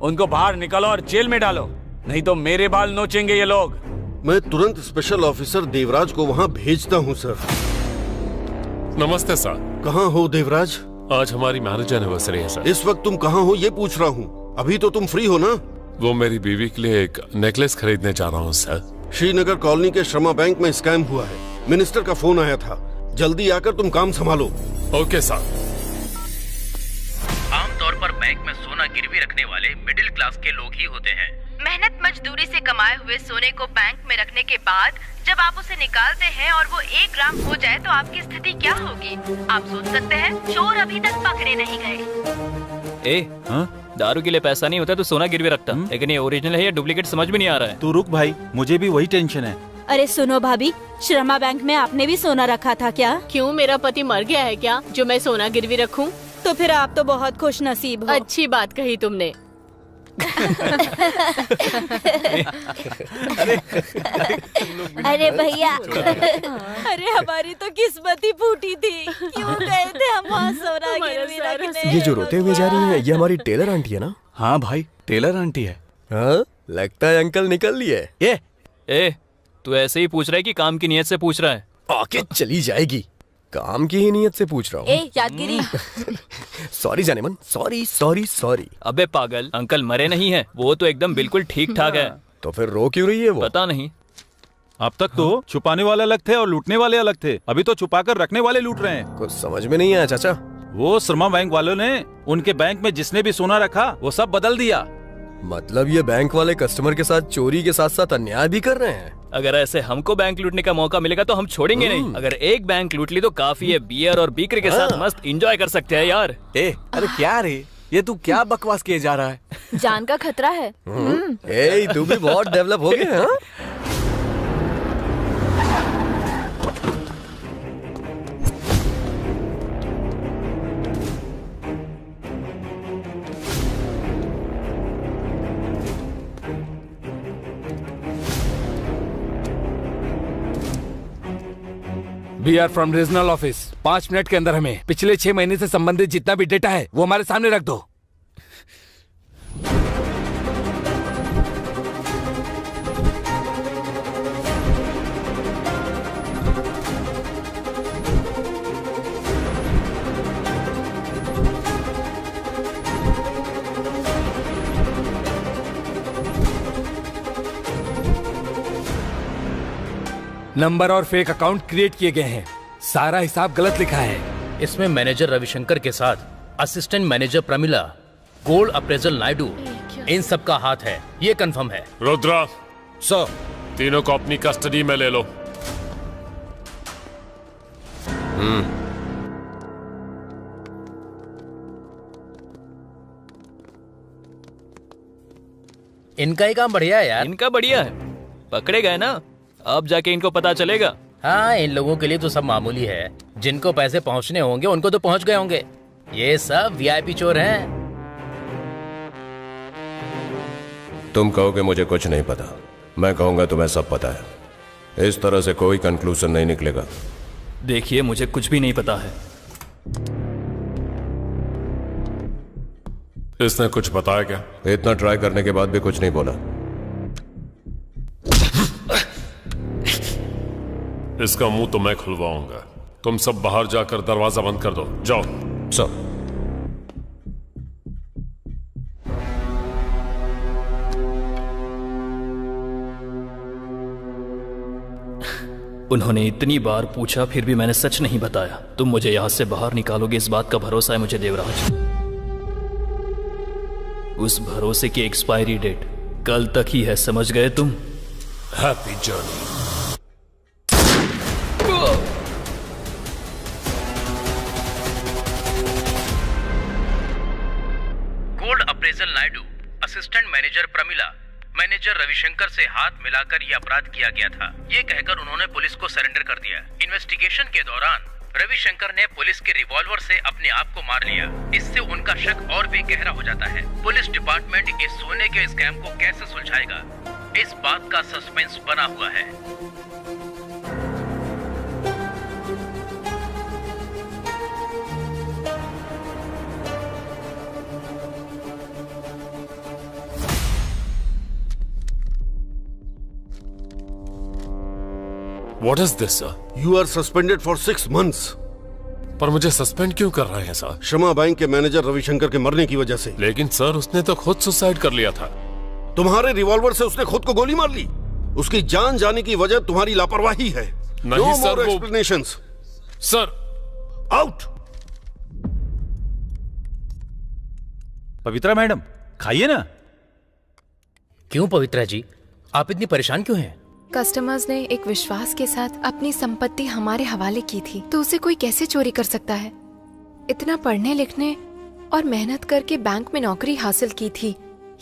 उनको बाहर निकालो और जेल में डालो, नहीं तो मेरे बाल नोचेंगे ये लोग। मैं तुरंत स्पेशल ऑफिसर देवराज को वहाँ भेजता हूँ सर। नमस्ते सर। कहाँ हो देवराज? आज हमारी मैरिज एनिवर्सरी है सर। इस वक्त तुम कहाँ हो ये पूछ रहा हूँ। अभी तो तुम फ्री हो ना? वो मेरी बीवी के लिए एक नेकलेस खरीदने जा रहा हूँ सर। श्रीनगर कॉलोनी के श्रमा बैंक में स्कैम हुआ है। मिनिस्टर का फोन आया था। जल्दी आकर तुम काम संभालो। Okay sir. आमतौर पर बैंक में सोना गिरवी रखने वाले मिडिल क्लास के लोग ही होते हैं। मेहनत मजदूरी से कमाए हुए सोने को बैंक में रखने के बाद जब आप उसे निकालते हैं और वो 1 ग्राम हो जाए तो आपकी स्थिति क्या होगी? आप सोच सकते हैं। चोर अभी तक पकड़े नहीं गए। दारू के लिए पैसा नहीं होता तो सोना गिरवी रखता, लेकिन ये ओरिजिनल है या डुप्लीकेट समझ में नहीं आ रहा है। तू रुक भाई, मुझे भी वही टेंशन है। अरे सुनो भाभी, श्रमा बैंक में आपने भी सोना रखा था क्या? क्यों, मेरा पति मर गया है क्या जो मैं सोना गिरवी रखूं? तो फिर आप तो बहुत खुश नसीब हो। अच्छी बात कही तुमने। अरे भैया, अरे हमारी तो किस्मत ही फूटी थी। क्यों गए थे हम वहाँ सोना गिरवी रखने? ये जो रोते हुए जा रही है, ये हमारी टेलर आंटी है ना? हाँ भाई, टेलर आंटी है। हाँ? लगता है अंकल निकल लिए। ए, तू ऐसे ही पूछ रहा है कि काम की नियत से पूछ रहा है? आके चली जाएगी। काम की ही नियत से पूछ रहा हूँ। ए यादगिरी। सॉरी जानेमन, सॉरी। अबे पागल, अंकल मरे नहीं है, वो तो एकदम बिल्कुल ठीक ठाक है। तो फिर रो क्यों रही है वो? पता नहीं। अब तक तो छुपाने वाले अलग थे और लूटने वाले अलग थे, अभी तो छुपा कर रखने वाले लूट रहे हैं। कुछ समझ में नहीं आया चाचा। वो शर्मा बैंक वालों ने उनके बैंक में जिसने भी सोना रखा वो सब बदल दिया। मतलब ये बैंक वाले कस्टमर के साथ चोरी के साथ साथ अन्याय भी कर रहे हैं। अगर ऐसे हमको बैंक लूटने का मौका मिलेगा तो हम छोड़ेंगे नहीं। अगर एक बैंक लूट ली तो काफी है, बियर और बीकर के साथ मस्त एंजॉय कर सकते हैं यार। अरे क्या रे, ये तू क्या बकवास किए जा रहा है? जान का खतरा है। तू भी बहुत डेवलप हो गया है। We are from regional office. 5 minute के अंदर हमें पिछले 6 महीने से संबंधित जितना भी डेटा है वो हमारे सामने रख दो। नंबर और फेक अकाउंट क्रिएट किए गए हैं। सारा हिसाब गलत लिखा है। इसमें मैनेजर रविशंकर के साथ assistant manager Pramila, gold appraisal Naidu, इन सब का हाथ है, ये कंफर्म है। रुद्रा सर, तीनों को अपनी कस्टडी में ले लो। इनका ही काम बढ़िया है यार। इनका बढ़िया है, पकड़े गए ना, अब जाके इनको पता चलेगा। हाँ, इन लोगों के लिए तो सब मामूली है। जिनको पैसे पहुंचने होंगे उनको तो पहुंच गए होंगे। ये सब वीआईपी चोर हैं। तुम कहोगे मुझे कुछ नहीं पता, मैं कहूंगा तुम्हें सब पता है। इस तरह से कोई कंक्लूजन नहीं निकलेगा। देखिए, मुझे कुछ भी नहीं पता है। इसने कुछ बताया क्या? इतना ट्राई करने के बाद भी कुछ नहीं बोला। इसका मुंह तो मैं खुलवाऊंगा। तुम सब बाहर जाकर दरवाजा बंद कर दो, जाओ। सब उन्होंने इतनी बार पूछा फिर भी मैंने सच नहीं बताया। तुम मुझे यहां से बाहर निकालोगे इस बात का भरोसा है मुझे देवराज। उस भरोसे की एक्सपायरी डेट कल तक ही है, समझ गए तुम? Happy journey. Gold appraisal Naidu, assistant manager Pramila, manager Ravishankar से हाथ मिलाकर यह अपराध किया गया था, ये कहकर उन्होंने पुलिस को सरेंडर कर दिया। इन्वेस्टिगेशन के दौरान रविशंकर ने पुलिस के रिवॉल्वर से अपने आप को मार लिया। इससे उनका शक और भी गहरा हो जाता है। पुलिस डिपार्टमेंट इस सोने के स्कैम को कैसे सुलझाएगा, इस बात का सस्पेंस बना हुआ है। What is this, sir? You are suspended for 6 months. पर मुझे सस्पेंड क्यों कर रहे हैं सर? शर्मा बैंक के मैनेजर रविशंकर के मरने की वजह से। लेकिन सर, उसने तो खुद सुसाइड कर लिया था। तुम्हारे रिवॉल्वर से उसने खुद को गोली मार ली। उसकी जान जाने की वजह तुम्हारी लापरवाही है। नहीं सर, वो explanations. Sir, out. Pavitra madam, खाइए ना। क्यों पवित्रा जी, आप इतनी परेशान क्यों हैं? कस्टमर्स ने एक विश्वास के साथ अपनी संपत्ति हमारे हवाले की थी, तो उसे कोई कैसे चोरी कर सकता है? इतना पढ़ने लिखने और मेहनत करके बैंक में नौकरी हासिल की थी,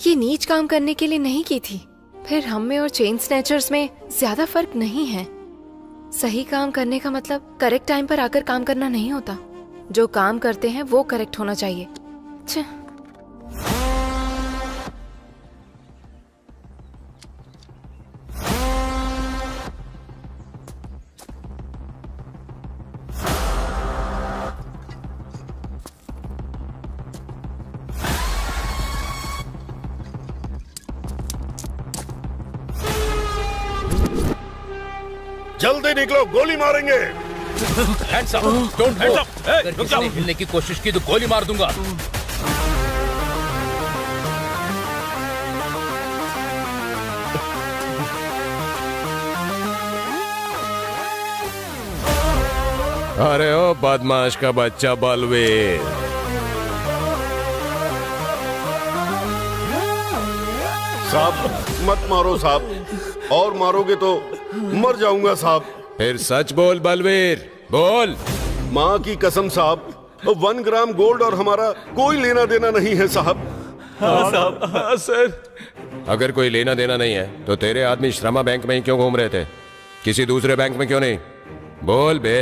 ये नीच काम करने के लिए नहीं की थी। फिर हम में और चेन स्नैचर्स में ज्यादा फर्क नहीं है। सही काम करने का मतलब करेक्ट टाइम पर आकर काम करना नहीं होता। जो काम करते हैं वो करेक्ट होना चाहिए। जल्दी निकलो, गोली मारेंगे। Hands up, don't hands up. अगर किसी ने हिलने की कोशिश की तो गोली मार दूंगा। अरे ओ बदमाश का बच्चा बलवीर, साहब मत मारो साहब, और मारोगे तो मर जाऊंगा साहब। फिर सच बोल बलवीर, बोल। माँ की कसम साहब, 1 ग्राम गोल्ड और हमारा कोई लेना देना नहीं है साहब। हाँ साहब, हाँ सर। अगर कोई लेना देना नहीं है तो तेरे आदमी श्रमा बैंक में ही क्यों घूम रहे थे? किसी दूसरे बैंक में क्यों नहीं? बोल बे।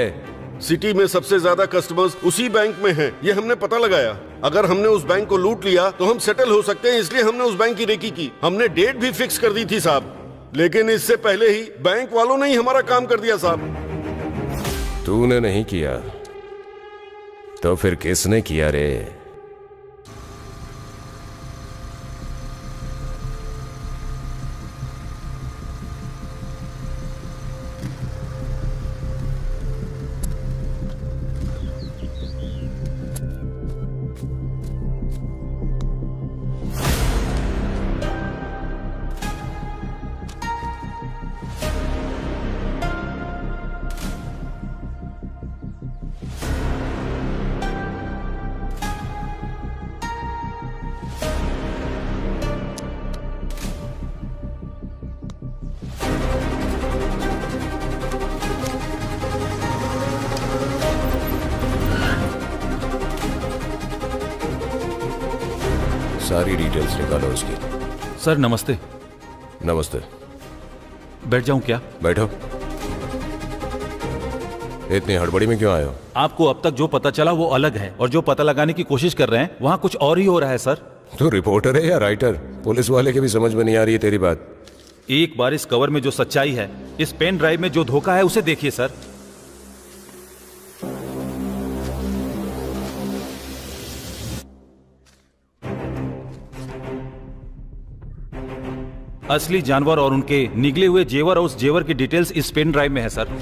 सिटी में सबसे ज्यादा कस्टमर्स उसी बैंक में हैं, ये हमने पता लगाया। अगर हमने उस बैंक को लूट लिया तो हम सेटल हो सकते हैं, इसलिए हमने उस बैंक की रेकी की। हमने डेट भी फिक्स कर दी थी साहब, लेकिन इससे पहले ही बैंक वालों ने ही हमारा काम कर दिया साहब। तूने नहीं किया तो फिर किसने किया रे? सारी डिटेल्स निकालो उसकी। सर नमस्ते। नमस्ते। बैठ जाऊं क्या? बैठो। इतनी हड़बड़ी में क्यों आए हो? आपको अब तक जो पता चला वो अलग है, और जो पता लगाने की कोशिश कर रहे हैं वहाँ कुछ और ही हो रहा है सर। तू रिपोर्टर है या राइटर? पुलिस वाले के भी समझ में नहीं आ रही है तेरी बात। एक बार इस कवर में जो सच्चाई है, इस पेन ड्राइव में जो धोखा है, उसे देखिए सर। असली जानवर और उनके निगले हुए जेवर और उस जेवर की डिटेल्स इस पेन ड्राइव में है सर।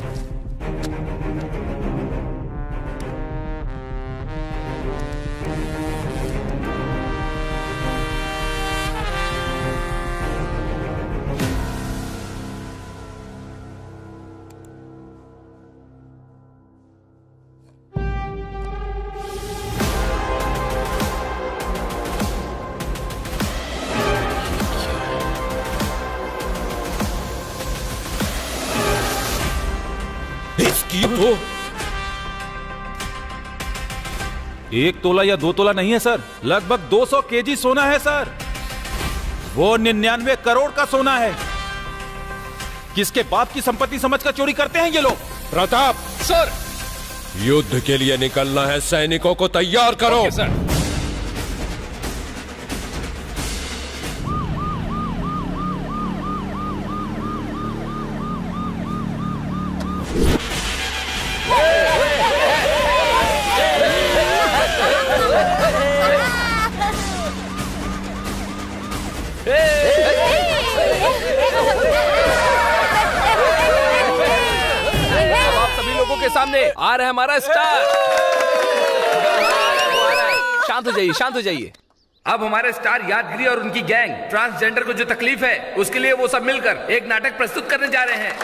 तो 1 तोला या 2 तोला नहीं है सर, लगभग 200 केजी सोना है सर। वो 99 करोड़ का सोना है। किसके बाप की संपत्ति समझकर चोरी करते हैं ये लोग? प्रताप सर, युद्ध के लिए निकलना है, सैनिकों को तैयार करो। Okay, sir. के सामने आ रहा है हमारा स्टार। शांत हो जाइए, शांत हो जाइए। अब हमारे स्टार यादगिरी और उनकी गैंग ट्रांसजेंडर को जो तकलीफ है उसके लिए वो सब मिलकर एक नाटक प्रस्तुत करने जा रहे हैं।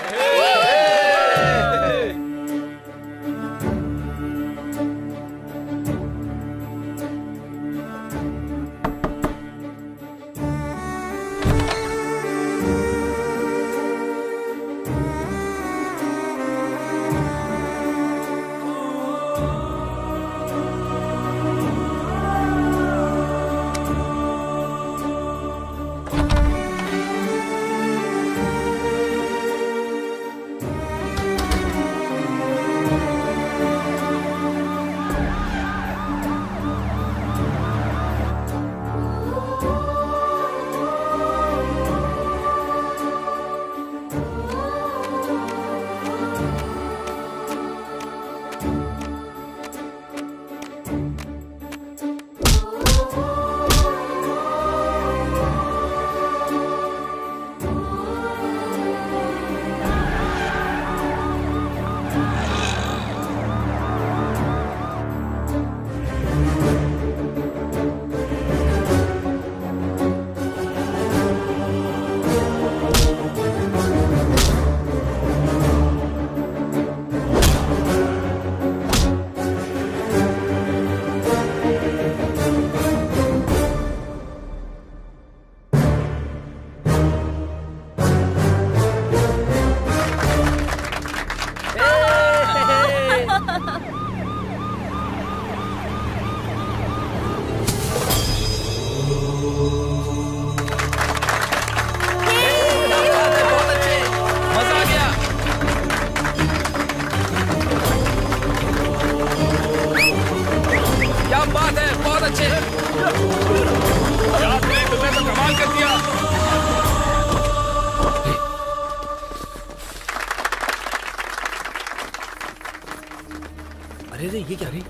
अरे रे ये क्या रे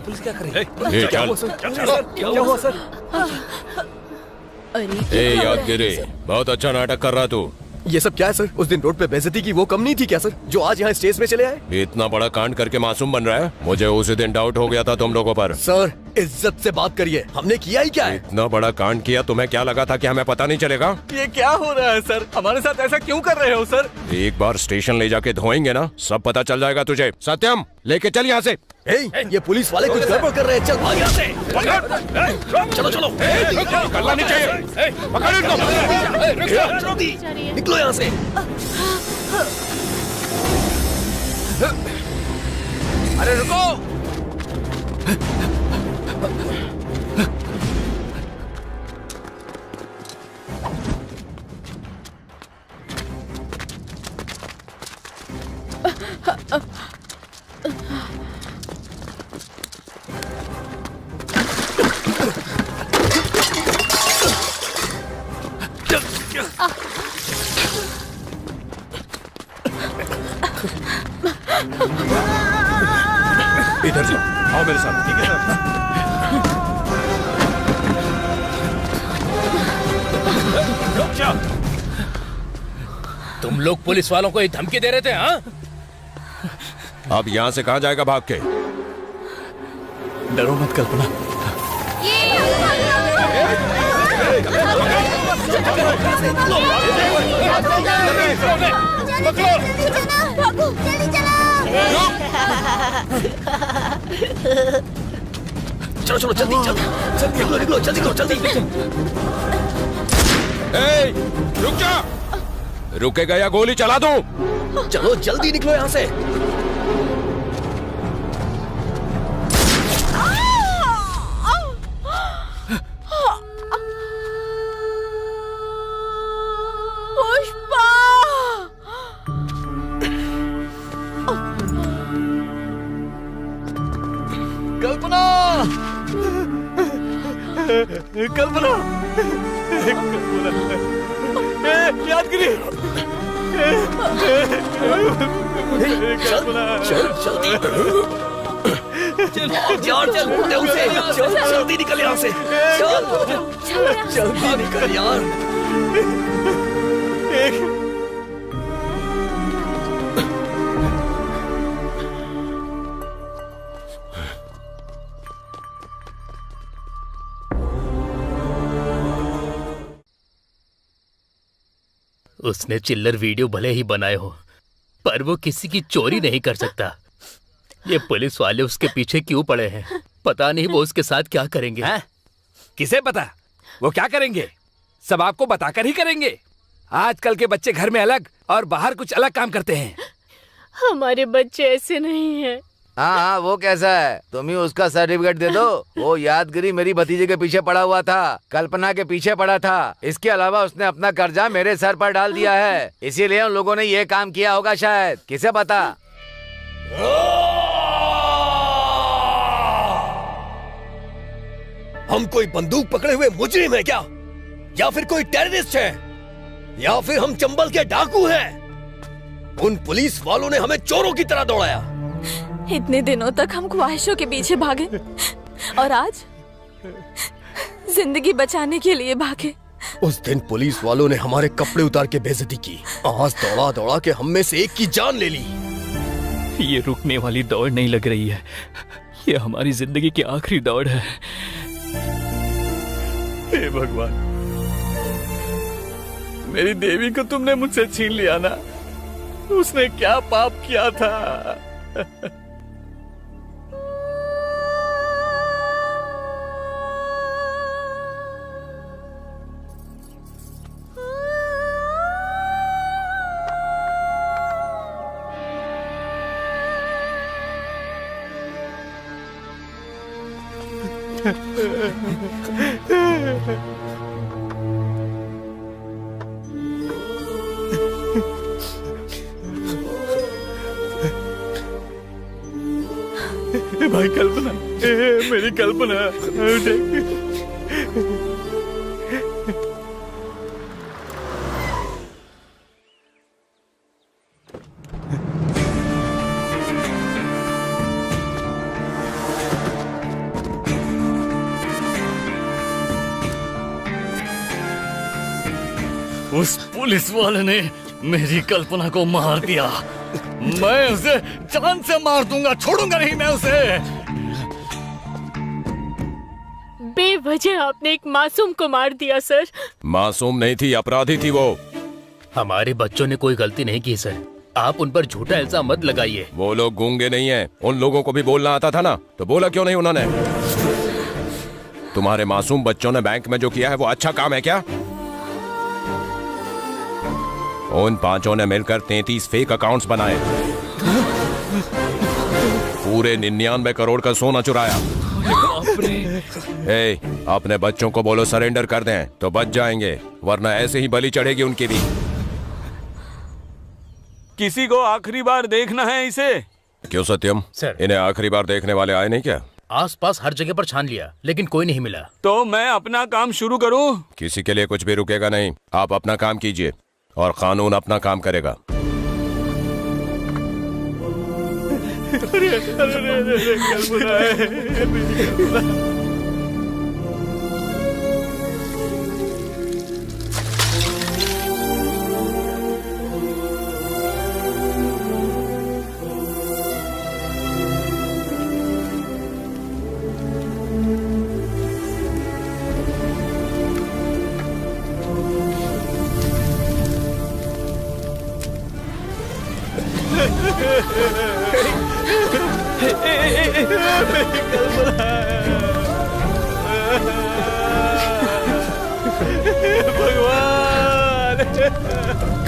पुलिस क्या करे? क्या हुआ सर? क्या हुआ सर? ए यादगिरी, बहुत अच्छा नाटक कर रहा तू। ये सब क्या है सर? उस दिन रोड पे बेइज्जती की वो कम नहीं थी क्या सर, जो आज यहाँ स्टेज पे चले आए? इतना बड़ा कांड करके मासूम बन रहा है। मुझे उसी दिन डाउट हो गया था तुम लोगों पर। सर इज्जत से बात करिए, हमने किया ही क्या है? इतना बड़ा कांड किया, तुम्हें क्या लगा था कि हमें पता नहीं चलेगा? ये क्या हो रहा है सर? हमारे साथ ऐसा क्यों कर रहे हो सर? एक बार स्टेशन ले जाके धोएंगे ना, सब पता चल जाएगा तुझे। सत्यम लेके चल यहाँ से। ये पुलिस वाले कुछ गड़बड़ कर रहे हैं, चल भाग यहाँ से। चलो चलो, निकलना नहीं चाहिए। पकड़ इनको। निकलो यहाँ से। अरे रुको। इधर से आओ मेरे साथ। ठीक है सर। तुम लोग पुलिस वालों को एक धमकी दे रहे थे, हाँ? अब यहाँ से कहाँ जाएगा भाग के? डरो मत कल्पना। चलो चलो जल्दी जल्दी निकलो निकलो जल्दी करो जल्दी। रुक जा। रुकेगा या गोली चला दूं? चलो जल्दी निकलो यहाँ से। कल्पना कल्पना यादगिरी। जल्दी निकल यहाँ से। जल्दी निकल यार। उसने चिल्लर वीडियो भले ही बनाए हो, पर वो किसी की चोरी नहीं कर सकता। ये पुलिस वाले उसके पीछे क्यों पड़े हैं? पता नहीं वो उसके साथ क्या करेंगे। किसे पता वो क्या करेंगे? सब आपको बताकर ही करेंगे। आजकल के बच्चे घर में अलग और बाहर कुछ अलग काम करते हैं। हमारे बच्चे ऐसे नहीं हैं। हाँ वो कैसा है? तुम ही उसका सर्टिफिकेट दे दो। वो यादगिरी मेरी भतीजे के पीछे पड़ा हुआ था, कल्पना के पीछे पड़ा था। इसके अलावा उसने अपना कर्जा मेरे सर पर डाल दिया है, इसीलिए उन लोगों ने ये काम किया होगा शायद। किसे पता? हम कोई बंदूक पकड़े हुए मुजरिम है क्या? या फिर कोई टेररिस्ट है? या फिर हम चंबल के डाकू हैं? उन पुलिस वालों ने हमें चोरों की तरह दौड़ाया। इतने दिनों तक हम ख्वाहिशों के पीछे भागे और आज जिंदगी बचाने के लिए भागे। उस दिन पुलिस वालों ने हमारे कपड़े उतार के बेइज्जती की। आज दौड़ा दौड़ा के हम में से एक की जान ले ली। ये रुकने वाली दौड़ नहीं लग रही है, ये हमारी जिंदगी की आखिरी दौड़ है। हे भगवान, मेरी देवी को तुमने मुझसे छीन लिया ना। उसने क्या पाप किया था? भाई कल्पना, मेरी कल्पना। उस पुलिस वाले ने मेरी कल्पना को मार दिया। मैं उसे जान से मार दूंगा, छोड़ूंगा नहीं मैं उसे। बेवजह आपने एक मासूम को मार दिया सर। मासूम नहीं थी, अपराधी थी वो। हमारे बच्चों ने कोई गलती नहीं की सर, आप उन पर झूठा इल्जाम मत लगाइए। वो लोग गूंगे नहीं हैं, उन लोगों को भी बोलना आता था ना, तो बोला क्यों नहीं उन्होंने? तुम्हारे मासूम बच्चों ने बैंक में जो किया है वो अच्छा काम है क्या? उन पांचों ने मिलकर 33 फेक अकाउंट्स बनाए, पूरे 99 करोड़ का सोना चुराया। अपने बच्चों को बोलो सरेंडर कर दें तो बच जाएंगे, वरना ऐसे ही बलि चढ़ेगी उनकी भी। किसी को आखिरी बार देखना है इसे। क्यों सत्यम सर, इन्हें आखिरी बार देखने वाले आए नहीं क्या? आसपास हर जगह पर छान लिया लेकिन कोई नहीं मिला। तो मैं अपना काम शुरू करूं? किसी के लिए कुछ भी रुकेगा नहीं, आप अपना काम कीजिए और कानून अपना काम करेगा। भगवान,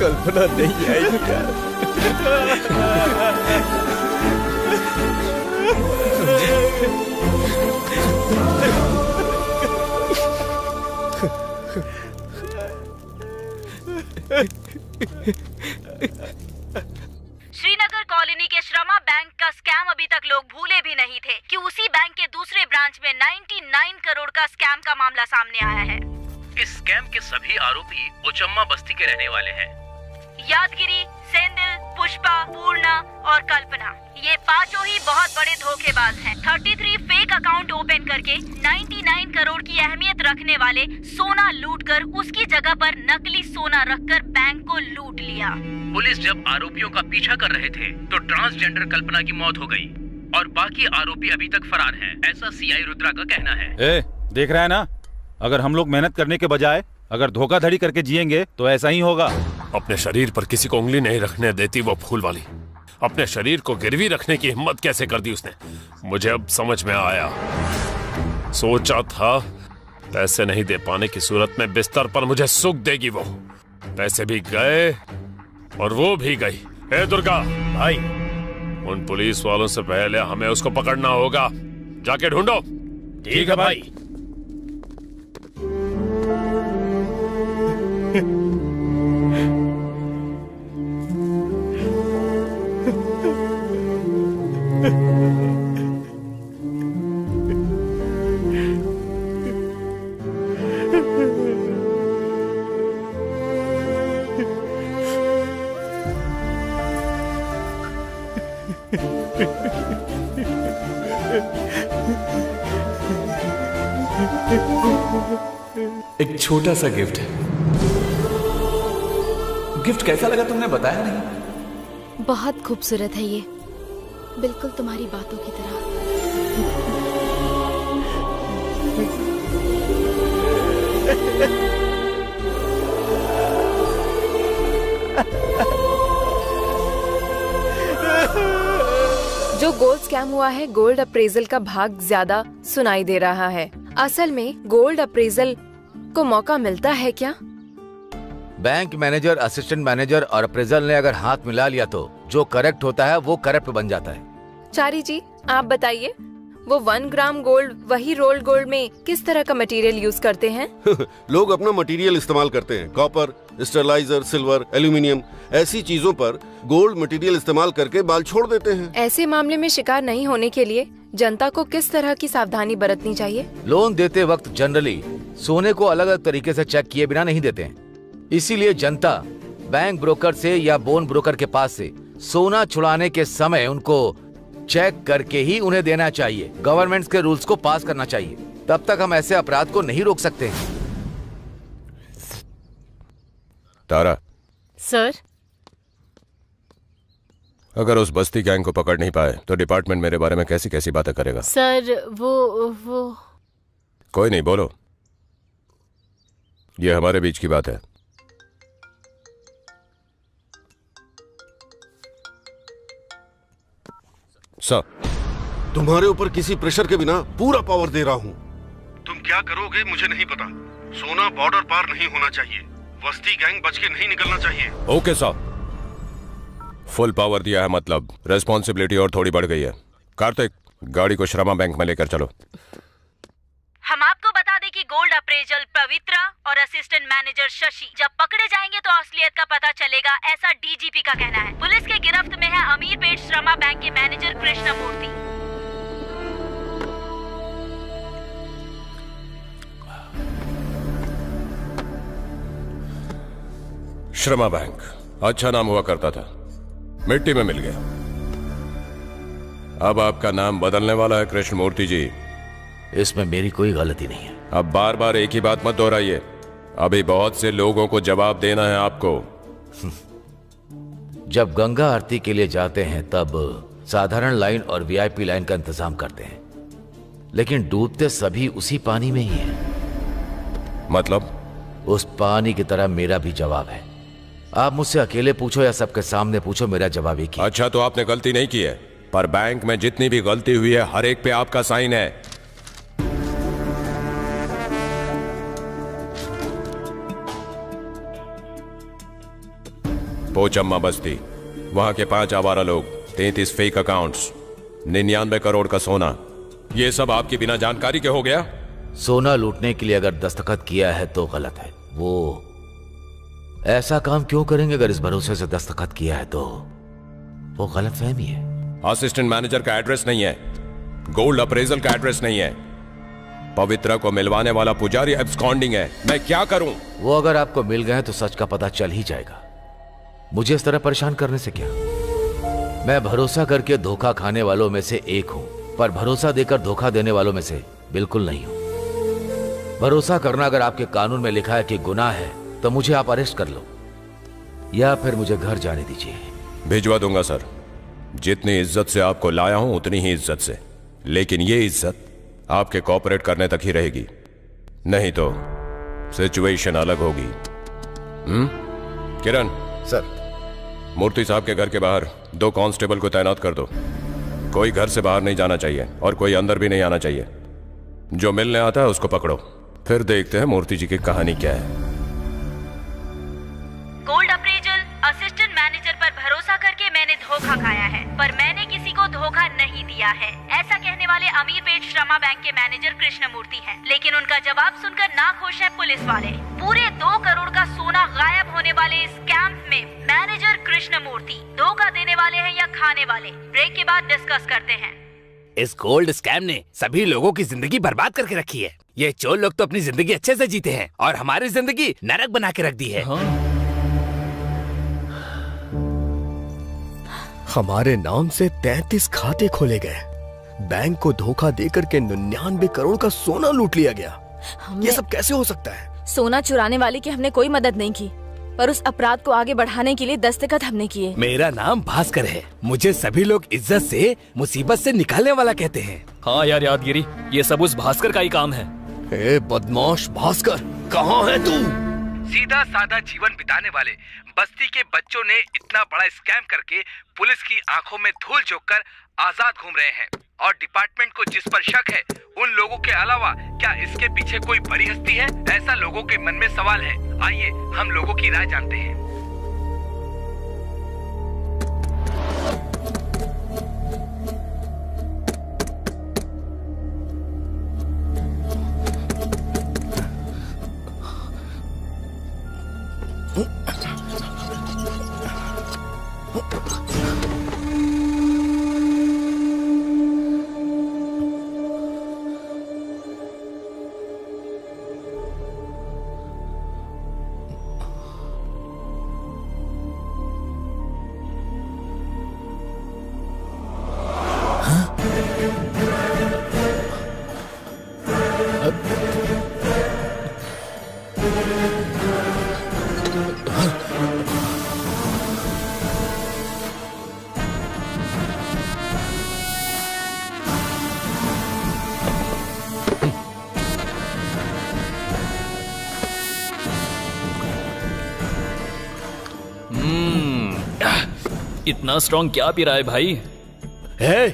कल्पना नहीं आई क्या? श्रीनगर कॉलोनी के श्रमा बैंक का स्कैम अभी तक लोग भूले भी नहीं थे कि उसी बैंक के दूसरे ब्रांच में 99 करोड़ का स्कैम का मामला सामने आया है। इस स्कैम के सभी आरोपी उचम्मा बस्ती के रहने वाले हैं। यादगिरी, सेंदिल, पुष्पा, पूर्णा और कल्पना, ये पांचों ही बहुत बड़े धोखेबाज हैं। 33 फेक अकाउंट ओपन करके 99 करोड़ की अहमियत रखने वाले सोना लूटकर उसकी जगह पर नकली सोना रखकर बैंक को लूट लिया। पुलिस जब आरोपियों का पीछा कर रहे थे तो ट्रांसजेंडर कल्पना की मौत हो गई और बाकी आरोपी अभी तक फरार हैं, ऐसा सीआई रुद्रा का कहना है। देख रहा है ना, अगर हम लोग मेहनत करने के बजाय अगर धोखाधड़ी करके जिएंगे तो ऐसा ही होगा। अपने शरीर पर किसी को उंगली नहीं रखने देती वो फूल वाली। अपने शरीर को गिरवी रखने की हिम्मत कैसे कर दी उसने, मुझे अब समझ में आया। सोचा था पैसे नहीं दे पाने की सूरत में बिस्तर पर मुझे सुख देगी वो। पैसे भी गए और वो भी गई। ए दुर्गा भाई, उन पुलिस वालों से पहले हमें उसको पकड़ना होगा। जाके ढूंढो। ठीक है भाई। एक छोटा सा गिफ्ट है। गिफ्ट कैसा लगा तुमने बताया नहीं? बहुत खूबसूरत है ये, बिल्कुल तुम्हारी बातों की तरह। जो गोल्ड स्कैम हुआ है, गोल्ड अप्रेजल का भाग ज्यादा सुनाई दे रहा है। असल में गोल्ड अप्रेजल को मौका मिलता है क्या? बैंक मैनेजर, असिस्टेंट मैनेजर और अप्रेजल ने अगर हाथ मिला लिया तो जो करेक्ट होता है वो करप्ट बन जाता है। चारी जी, आप बताइए, वो 1 ग्राम गोल्ड वही रोल्ड गोल्ड में किस तरह का मटेरियल यूज करते हैं? लोग अपना मटेरियल इस्तेमाल करते हैं। कॉपर, स्टरलाइजर, सिल्वर, एल्यूमिनियम, ऐसी चीजों पर गोल्ड मटेरियल इस्तेमाल करके बाल छोड़ देते हैं। ऐसे मामले में शिकार नहीं होने के लिए जनता को किस तरह की सावधानी बरतनी चाहिए? लोन देते वक्त जनरली सोने को अलग अलग तरीके से चेक किए बिना नहीं देते हैं। इसीलिए जनता बैंक ब्रोकर से या बोन ब्रोकर के पास से सोना छुड़ाने के समय उनको चेक करके ही उन्हें देना चाहिए। गवर्नमेंट के रूल्स को पास करना चाहिए, तब तक हम ऐसे अपराध को नहीं रोक सकते। तारा, सर। अगर उस बस्ती गैंग को पकड़ नहीं पाए तो डिपार्टमेंट मेरे बारे में कैसी कैसी बातें करेगा। सर वो कोई नहीं, बोलो। ये हमारे बीच की बात है। सर, तुम्हारे ऊपर किसी प्रेशर के बिना पूरा पावर दे रहा हूँ। तुम क्या करोगे मुझे नहीं पता। सोना बॉर्डर पार नहीं होना चाहिए। बस्ती गैंग बच के नहीं निकलना चाहिए। ओके सर, फुल पावर दिया है, मतलब रेस्पॉन्सिबिलिटी और थोड़ी बढ़ गई है। कार्तिक, गाड़ी को श्रमा बैंक में लेकर चलो। हम आपको बता दें कि गोल्ड अप्रेजल पवित्रा और असिस्टेंट मैनेजर शशि जब पकड़े जाएंगे तो असलियत का पता चलेगा, ऐसा डीजीपी का कहना है। पुलिस के गिरफ्त में है अमीरपेट श्रमा बैंक के मैनेजर कृष्णमूर्ति। श्रमा बैंक अच्छा नाम हुआ करता था, मिट्टी में मिल गया। अब आपका नाम बदलने वाला है कृष्णमूर्ति जी। इसमें मेरी कोई गलती नहीं है। अब बार बार एक ही बात मत दोहराइए। अभी बहुत से लोगों को जवाब देना है आपको। जब गंगा आरती के लिए जाते हैं तब साधारण लाइन और वीआईपी लाइन का इंतजाम करते हैं, लेकिन डूबते सभी उसी पानी में ही है। मतलब उस पानी की तरह मेरा भी जवाब है। आप मुझसे अकेले पूछो या सबके सामने पूछो, मेरा जवाब एक ही। अच्छा, तो आपने गलती नहीं की है, पर बैंक में जितनी भी गलती हुई है हर एक पे आपका साइन है। पोचम्मा बस्ती, वहां के 5 आवारा लोग, 33 फेक अकाउंट्स, 99 करोड़ का सोना, ये सब आपकी बिना जानकारी के हो गया। सोना लूटने के लिए अगर दस्तखत किया है तो गलत है। वो ऐसा काम क्यों करेंगे? अगर इस भरोसे से दस्तखत किया है तो वो गलतफहमी है। असिस्टेंट मैनेजर का एड्रेस नहीं है, गोल्ड अप्रेजल का एड्रेस नहीं है, पवित्रा को मिलवाने वाला पुजारी एब्सकॉन्डिंग है। मैं क्या करूं? वो अगर आपको मिल गए तो सच का पता चल ही जाएगा। मुझे इस तरह परेशान करने से क्या? मैं भरोसा करके धोखा खाने वालों में से एक हूं, पर भरोसा देकर धोखा देने वालों में से बिल्कुल नहीं हूं। भरोसा करना अगर आपके कानून में लिखा है कि गुनाह है तो मुझे आप अरेस्ट कर लो या फिर मुझे घर जाने दीजिए। भिजवा दूंगा सर। जितनी इज्जत से आपको लाया हूं उतनी ही इज्जत से, लेकिन ये इज्जत आपके कॉपरेट करने तक ही रहेगी, नहीं तो सिचुएशन अलग होगी। किरण सर, मूर्ति साहब के घर के बाहर 2 कांस्टेबल को तैनात कर दो। कोई घर से बाहर नहीं जाना चाहिए और कोई अंदर भी नहीं आना चाहिए। जो मिलने आता है उसको पकड़ो, फिर देखते हैं मूर्ति जी की कहानी क्या है। गोल्ड अप्रेजल असिस्टेंट मैनेजर पर भरोसा करके मैंने धोखा खाया है, पर मैंने किसी को धोखा नहीं दिया है, ऐसा कहने वाले अमीरपेट श्रमा बैंक के मैनेजर कृष्णमूर्ति हैं। लेकिन उनका जवाब सुनकर नाखुश है पुलिस वाले। पूरे 2 करोड़ का सोना गायब होने वाले इस कैंप में मैनेजर कृष्णमूर्ति धोखा देने वाले हैं या खाने वाले, ब्रेक के बाद डिस्कस करते हैं। इस गोल्ड स्कैम ने सभी लोगों की जिंदगी बर्बाद करके रखी है। ये चोर लोग तो अपनी जिंदगी अच्छे से जीते हैं और हमारी जिंदगी नरक बना के रख दी है। हमारे नाम से 33 खाते खोले गए, बैंक को धोखा देकर के 99 करोड़ का सोना लूट लिया गया। ये सब कैसे हो सकता है? सोना चुराने वाले की हमने कोई मदद नहीं की, पर उस अपराध को आगे बढ़ाने के लिए दस्तखत हमने किए। मेरा नाम भास्कर है। मुझे सभी लोग इज्जत से मुसीबत से निकालने वाला कहते हैं। हाँ यार यादगिरी, ये सब उस भास्कर का ही काम है। ए बदमाश भास्कर, कहाँ है तू? सीधा साधा जीवन बिताने वाले बस्ती के बच्चों ने इतना बड़ा स्कैम करके पुलिस की आंखों में धूल झोंककर आजाद घूम रहे हैं, और डिपार्टमेंट को जिस पर शक है उन लोगों के अलावा क्या इसके पीछे कोई बड़ी हस्ती है? ऐसा लोगों के मन में सवाल है। आइए हम लोगों की राय जानते हैं। इतना स्ट्रॉन्ग क्या पी रहा है भाई? है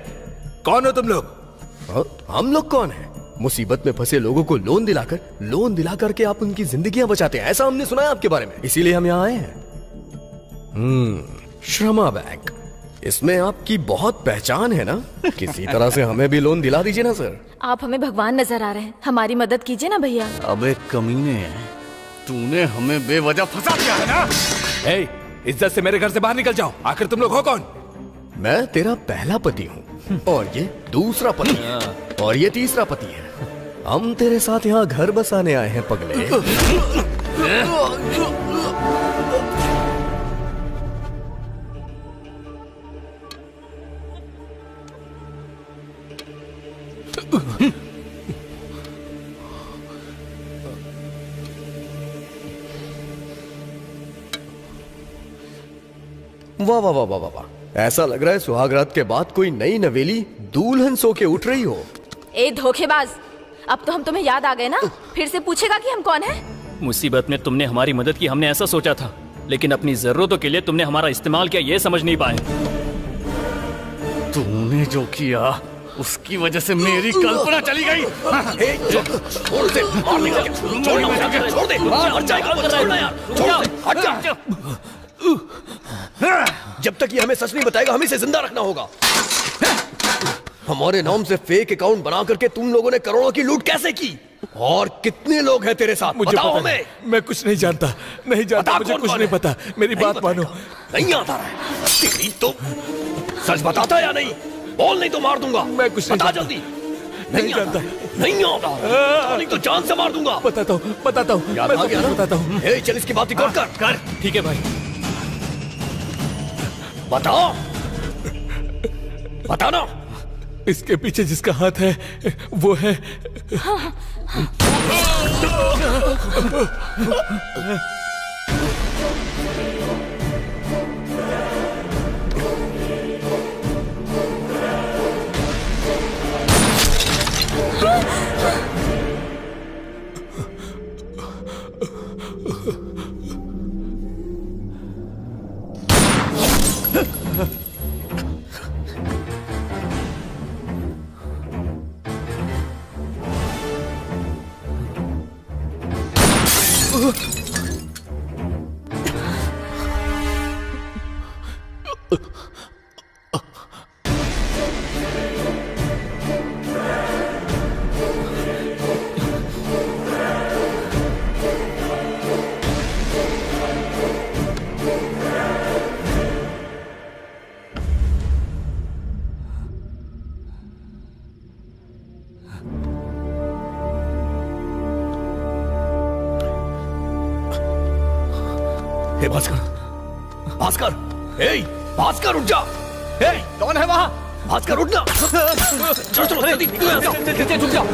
कौन हो तुम लोग? हम लोग कौन है? मुसीबत में फंसे लोगों को लोन दिला करके आप उनकी जिंदगियां बचाते हैं, ऐसा हमने सुना है आपके बारे में, इसीलिए हम यहाँ आए हैं। श्रमा बैंक, इसमें आपकी बहुत पहचान है ना? किसी तरह से हमें भी लोन दिला दीजिए ना सर। आप हमें भगवान नजर आ रहे हैं, हमारी मदद कीजिए ना भैया। अबे कमीने, तूने हमें बेवजह फंसा दिया है ना? इज्जत से मेरे घर से बाहर निकल जाओ। आखिर तुम लोग हो कौन? मैं तेरा पहला पति हूँ और ये दूसरा पति है और ये तीसरा पति है। हम तेरे साथ यहाँ घर बसाने आए हैं पगले। वाह वाह वाह वाह वाह, ऐसा लग रहा है सुहागरात के बाद कोई नई नवेली दुल्हन सो के उठ रही हो। ए धोखेबाज, अब तो हम तुम्हें याद आ गए ना? फिर से पूछेगा कि हम कौन हैं? मुसीबत में तुमने हमारी मदद की, हमने ऐसा सोचा था, लेकिन अपनी जरूरतों के लिए तुमने हमारा इस्तेमाल किया, ये समझ नहीं पाए। तूने जो किया उसकी वजह से मेरी कल्पना चली गई। जब तक ये हमें सच नहीं बताएगा हम इसे जिंदा रखना होगा। हमारे नाम से फेक अकाउंट बना करके तुम लोगों ने करोड़ों की लूट कैसे की? और कितने लोग हैं तेरे साथ? मुझे बताओ पता हमें। मैं कुछ नहीं जानता, मुझे कुछ नहीं पता। मेरी बात मानो। नहीं आता रहा है तेरी तो। सच बताता या नहीं? बोल, नहीं तो मार दूंगा। मैं कुछ नहीं बता जानता। जल्दी। नहीं जानता। नहीं आता, नहीं तो जान से मार दूंगा। बताता हूँ याद आ गया ना? बताता हूँ। चल इसकी बात रिकॉर्ड कर। ठीक है भाई। बताओ, बताना। इसके पीछे जिसका हाथ है वो है हे भास्कर, भास्कर, भास्कर उठ जा। कौन है वहाँ? भास्कर उठना। चलो चलो जल्दी निकलो यहाँ से। रुक जाओ।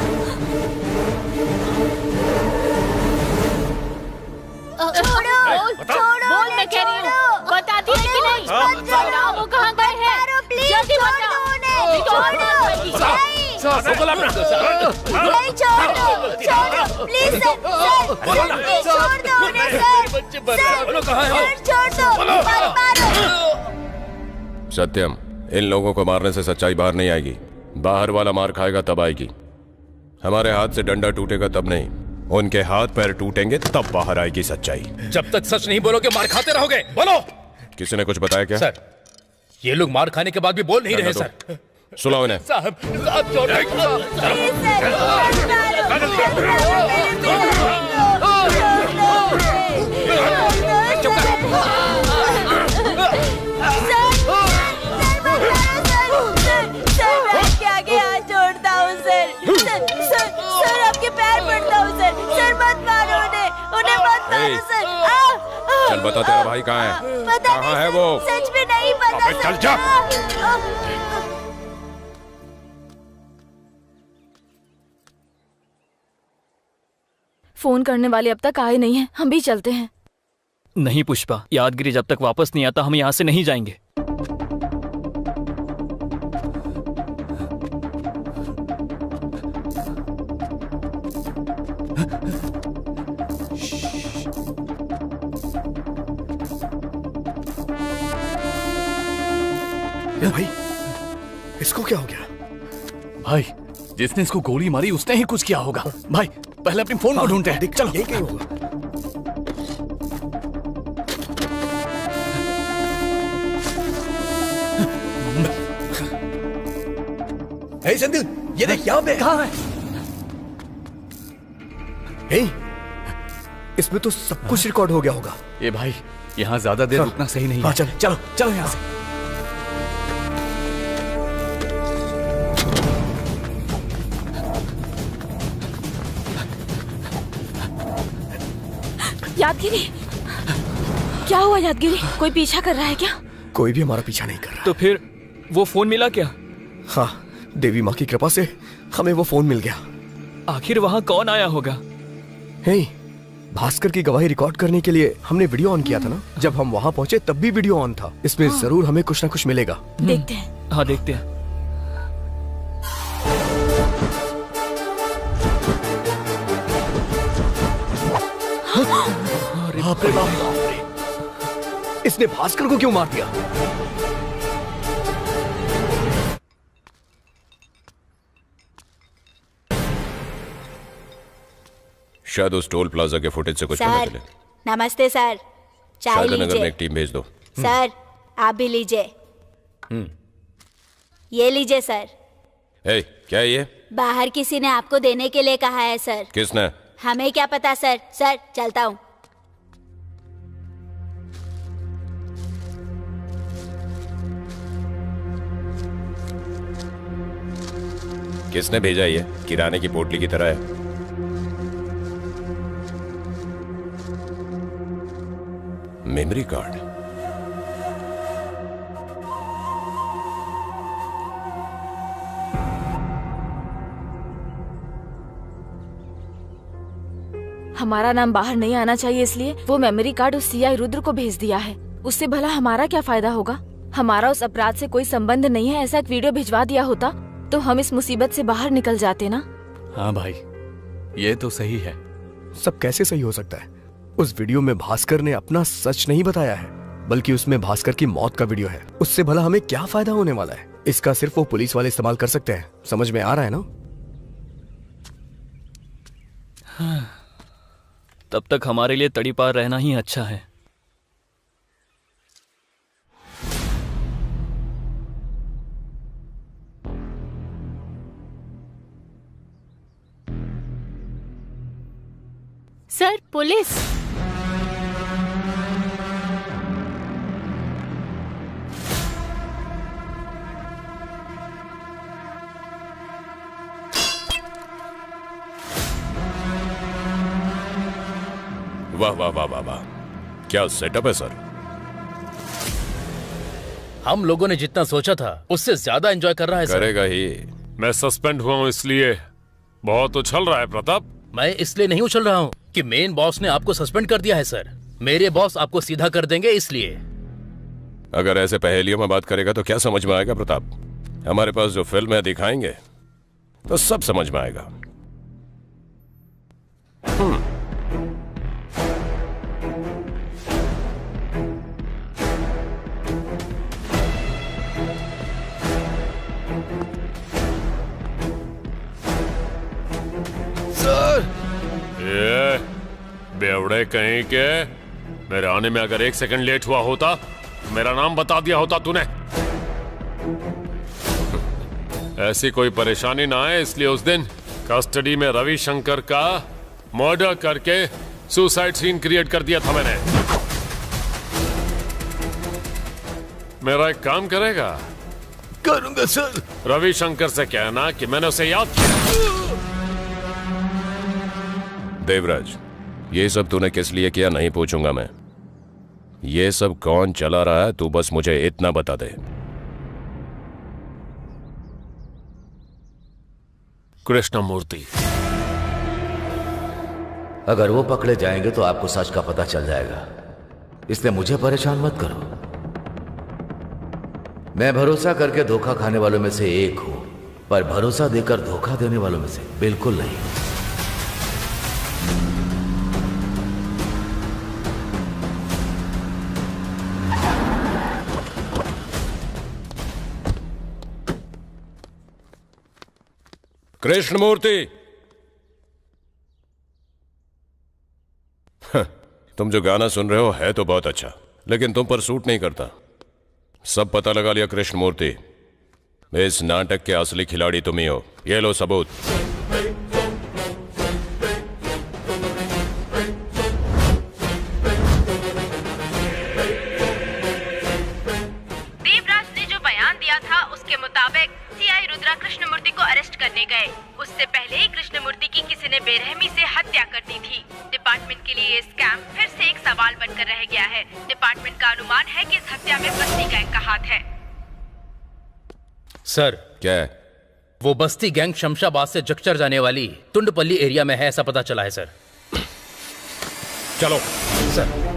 छोड़ो, बोल, मैं कह रही हूँ, बताती है कि नहीं? बताओ वो कहाँ गए हैं? जल्दी बताओ। नहीं, छोड़ दो, प्लीज सर, छोड़ दो उन्हें सर, छोड़ दो, मत मारो। सत्यम, इन लोगों को मारने से सच्चाई बाहर नहीं आएगी। बाहर वाला मार खाएगा तब आएगी। हमारे हाथ से डंडा टूटेगा तब नहीं, उनके हाथ पैर टूटेंगे तब बाहर आएगी सच्चाई। जब तक सच नहीं बोलोगे मार खाते रहोगे। बोलो। किसी ने कुछ बताया क्या? सर, ये लोग मार खाने के बाद भी बोल नहीं रहे सर। सुनाओ इन्हें। साहब, छोड़ सर आपके पैर पड़ता हूँ सर, मत मारो उन्हें मत मारो सर। चल बता, तेरा भाई कहाँ है? कहाँ है वो? सच में नहीं पता। चल जा। फोन करने वाले अब तक आए नहीं हैं, हम भी चलते हैं। नहीं पुष्पा, यादगिरी जब तक वापस नहीं आता हम यहाँ से नहीं जाएंगे। अरे भाई, इसको क्या हो गया? भाई, जिसने इसको गोली मारी उसने ही कुछ किया होगा। भाई, पहले अपनी फोन को ढूंढते हैं। चलो, यही कहीं होगा। हे संदिल, ये देख यहाँ पे। कहाँ है? हे, इसमें तो सब कुछ रिकॉर्ड हो गया होगा। ये भाई, यहाँ ज्यादा देर रुकना सही नहीं है। चल, चलो चलो यहाँ से। यादगिरी, क्या हुआ यादगिरी? कोई पीछा कर रहा है क्या? कोई भी हमारा पीछा नहीं कर रहा। तो फिर वो फोन मिला क्या? हाँ, देवी माँ की कृपा से हमें वो फोन मिल गया। आखिर वहाँ कौन आया होगा? हे, भास्कर की गवाही रिकॉर्ड करने के लिए हमने वीडियो ऑन किया था ना। जब हम वहाँ पहुँचे तब भी वीडियो ऑन था। इसमें जरूर हमें कुछ ना कुछ मिलेगा। देखते हैं। हाँ, देखते हैं। बाप रे बाप, इसने भास्कर को क्यों मार दिया? शायद उस टोल प्लाजा के फुटेज से कुछ पता चले। नमस्ते सर, चाय शायद नगर में लीजिए। एक टीम भेज दो। सर आप भी लीजिए। ये लीजिए सर। हे, क्या है ये? बाहर किसी ने आपको देने के लिए कहा है सर। किसने? हमें क्या पता सर। सर चलता हूँ। किसने भेजा ये? किराने की पोटली की तरह है। Memory card. हमारा नाम बाहर नहीं आना चाहिए, इसलिए वो मेमोरी कार्ड उस सीआई रुद्र को भेज दिया है। उससे भला हमारा क्या फायदा होगा? हमारा उस अपराध से कोई संबंध नहीं है, ऐसा एक वीडियो भिजवा दिया होता तो हम इस मुसीबत से बाहर निकल जाते ना। हाँ भाई, ये तो सही है। सब कैसे सही हो सकता है? उस वीडियो में भास्कर ने अपना सच नहीं बताया है, बल्कि उसमें भास्कर की मौत का वीडियो है। उससे भला हमें क्या फायदा होने वाला है? इसका सिर्फ वो पुलिस वाले इस्तेमाल कर सकते हैं। समझ में आ रहा है ना? हाँ, तब तक हमारे लिए तड़ी पार रहना ही अच्छा है। Sir, police. वाह वाह वाह वाह वाह, क्या सेटअप है सर। हम लोगों ने जितना सोचा था उससे ज्यादा एंजॉय कर रहा है सर। करेगा ही। मैं सस्पेंड हुआ हूँ इसलिए बहुत उछल रहा है प्रताप। मैं इसलिए नहीं उछल रहा हूँ कि मेन बॉस ने आपको सस्पेंड कर दिया है सर। मेरे बॉस आपको सीधा कर देंगे इसलिए। अगर ऐसे पहेलियों में बात करेगा तो क्या समझ में आएगा प्रताप? हमारे पास जो फिल्म है दिखाएंगे तो सब समझ में आएगा। सर, ये बेवड़े कहीं के, मेरे आने में अगर 1 सेकंड लेट हुआ होता तो मेरा नाम बता दिया होता तूने। ऐसी कोई परेशानी ना आए इसलिए उस दिन कस्टडी में रविशंकर का मर्डर करके सुसाइड सीन क्रिएट कर दिया था मैंने। मेरा एक काम करेगा? करूंगा सर। रविशंकर से कहना कि मैंने उसे याद किया। देवराज, ये सब तूने किस लिए किया नहीं पूछूंगा मैं। ये सब कौन चला रहा है तू बस मुझे इतना बता दे। कृष्णमूर्ति। अगर वो पकड़े जाएंगे तो आपको सच का पता चल जाएगा, इसलिए मुझे परेशान मत करो। मैं भरोसा करके धोखा खाने वालों में से एक हूं, पर भरोसा देकर धोखा देने वालों में से बिल्कुल नहीं। कृष्णमूर्ति, तुम जो गाना सुन रहे हो है तो बहुत अच्छा, लेकिन तुम पर सूट नहीं करता। सब पता लगा लिया कृष्णमूर्ति, इस नाटक के असली खिलाड़ी तुम ही हो। ये लो सबूत। देवराज ने जो बयान दिया था उसके मुताबिक सीआई रुद्रा कृष्णमूर्ति को अरेस्ट करने गए। उससे पहले ही कृष्णमूर्ति की किसी ने बेरहमी से हत्या कर दी थी। डिपार्टमेंट के लिए ये स्कैम फिर से एक सवाल बनकर रह गया है। डिपार्टमेंट का अनुमान है कि इस हत्या में बस्ती गैंग का हाथ है। सर, क्या है? वो बस्ती गैंग शमशाबाद से जगचर जाने वाली तुंडपल्ली एरिया में है, ऐसा पता चला है सर। चलो सर।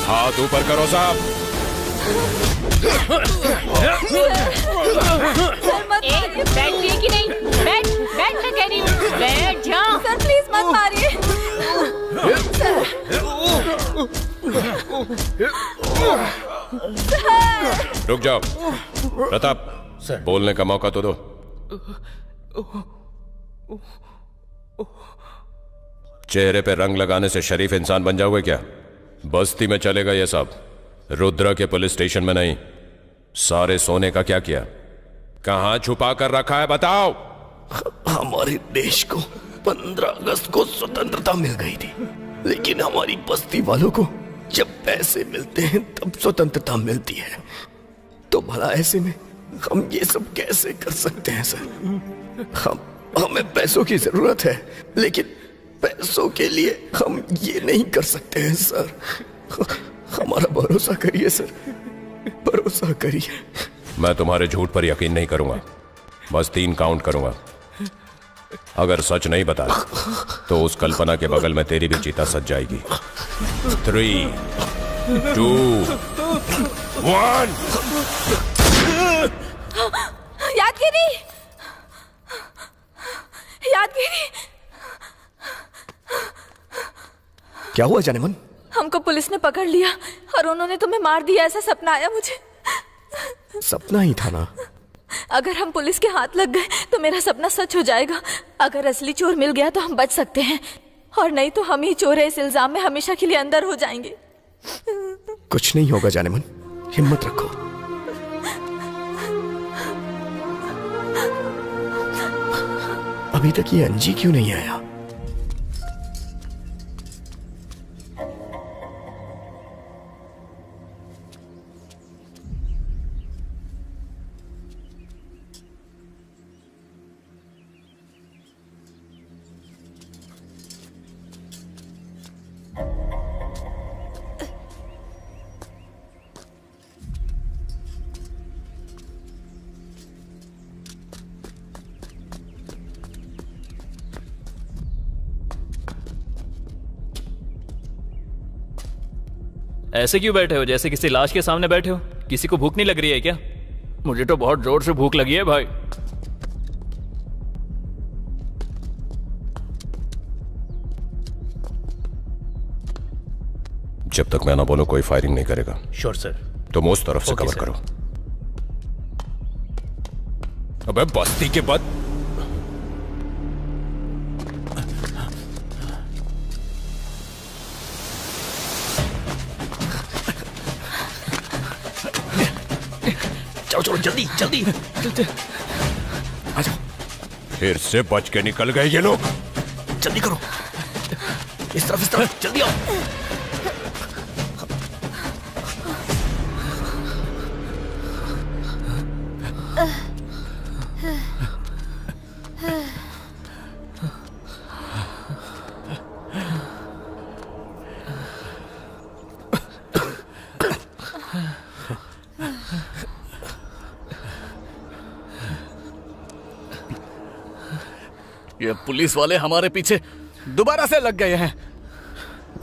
हाथ ऊपर करो साहब। बैठ कि नहीं? बैठ मैं कह रही हूँ, बैठ जा। सर प्लीज मत मारिए। रुक जाओ। प्रताप सर, बोलने का मौका तो दो। चेहरे पे रंग लगाने से शरीफ इंसान बन जाओगे क्या? बस्ती में चलेगा ये सब, रुद्रा के पुलिस स्टेशन में नहीं। सारे सोने का क्या किया? कहां छुपा कर रखा है बताओ। हमारे देश को 15 अगस्त को स्वतंत्रता मिल गई थी, लेकिन हमारी बस्ती वालों को जब पैसे मिलते हैं तब स्वतंत्रता मिलती है। तो भला ऐसे में हम ये सब कैसे कर सकते हैं सर? हमें पैसों की जरूरत है, लेकिन पैसों के लिए हम ये नहीं कर सकते हैं सर। हमारा भरोसा करिए सर, भरोसा करिए। मैं तुम्हारे झूठ पर यकीन नहीं करूंगा, बस 3 काउंट करूंगा। अगर सच नहीं बता तो उस कल्पना के बगल में तेरी भी चीता सज जाएगी। 3, 2, 1। यादगिरी, यादगिरी। क्या हुआ जानेमन? हमको पुलिस ने पकड़ लिया और उन्होंने तुम्हें मार दिया, ऐसा सपना आया मुझे। सपना ही था ना? अगर हम पुलिस के हाथ लग गए तो मेरा सपना सच हो जाएगा। अगर असली चोर मिल गया तो हम बच सकते हैं, और नहीं तो हम ही चोर है इस इल्जाम में हमेशा के लिए अंदर हो जाएंगे। कुछ नहीं होगा जानेमन, हिम्मत रखो। अभी तक ये अंजी क्यों नहीं आया? ऐसे क्यों बैठे हो, जैसे किसी लाश के सामने बैठे हो? किसी को भूख नहीं लग रही है क्या? मुझे तो बहुत जोर से भूख लगी है भाई। जब तक मैं ना बोलूं कोई फायरिंग नहीं करेगा। Sure sir. तुम उस तरफ से कवर करो। अबे बस्ती के बाद चलो जल्दी जल्दी आ जाओ। फिर से बच के निकल गए ये लोग। जल्दी करो, इस तरफ जल्दी आओ। ये पुलिस वाले हमारे पीछे दोबारा से लग गए हैं।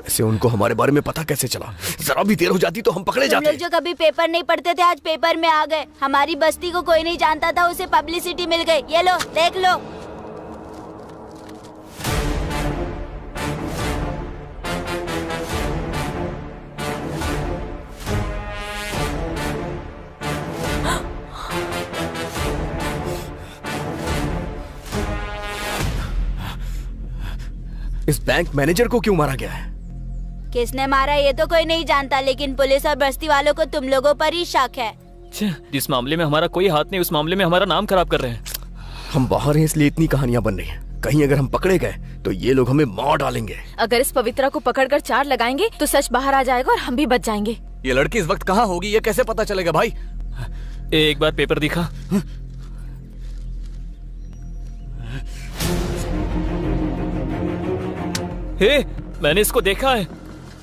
वैसे उनको हमारे बारे में पता कैसे चला? जरा भी देर हो जाती तो हम पकड़े तुम जाते। लोग जो कभी पेपर नहीं पढ़ते थे आज पेपर में आ गए। हमारी बस्ती को कोई नहीं जानता था, उसे पब्लिसिटी मिल गई। ये लो देख लो। इस बैंक मैनेजर को क्यों मारा गया है? किसने मारा ये तो कोई नहीं जानता, लेकिन पुलिस और बस्ती वालों को तुम लोगों पर ही शक है। जिस मामले में हमारा कोई हाथ नहीं, उस मामले में हमारा नाम खराब कर रहे हैं। हम बाहर हैं इसलिए इतनी कहानियां बन रही हैं। कहीं अगर हम पकड़े गए तो ये लोग हमें मार डालेंगे। अगर इस पवित्रा को पकड़कर 4 लगाएंगे तो सच बाहर आ जाएगा और हम भी बच जाएंगे। ये लड़की इस वक्त कहाँ होगी, ये कैसे पता चलेगा भाई? एक बार पेपर दिखा। हे, मैंने इसको देखा है।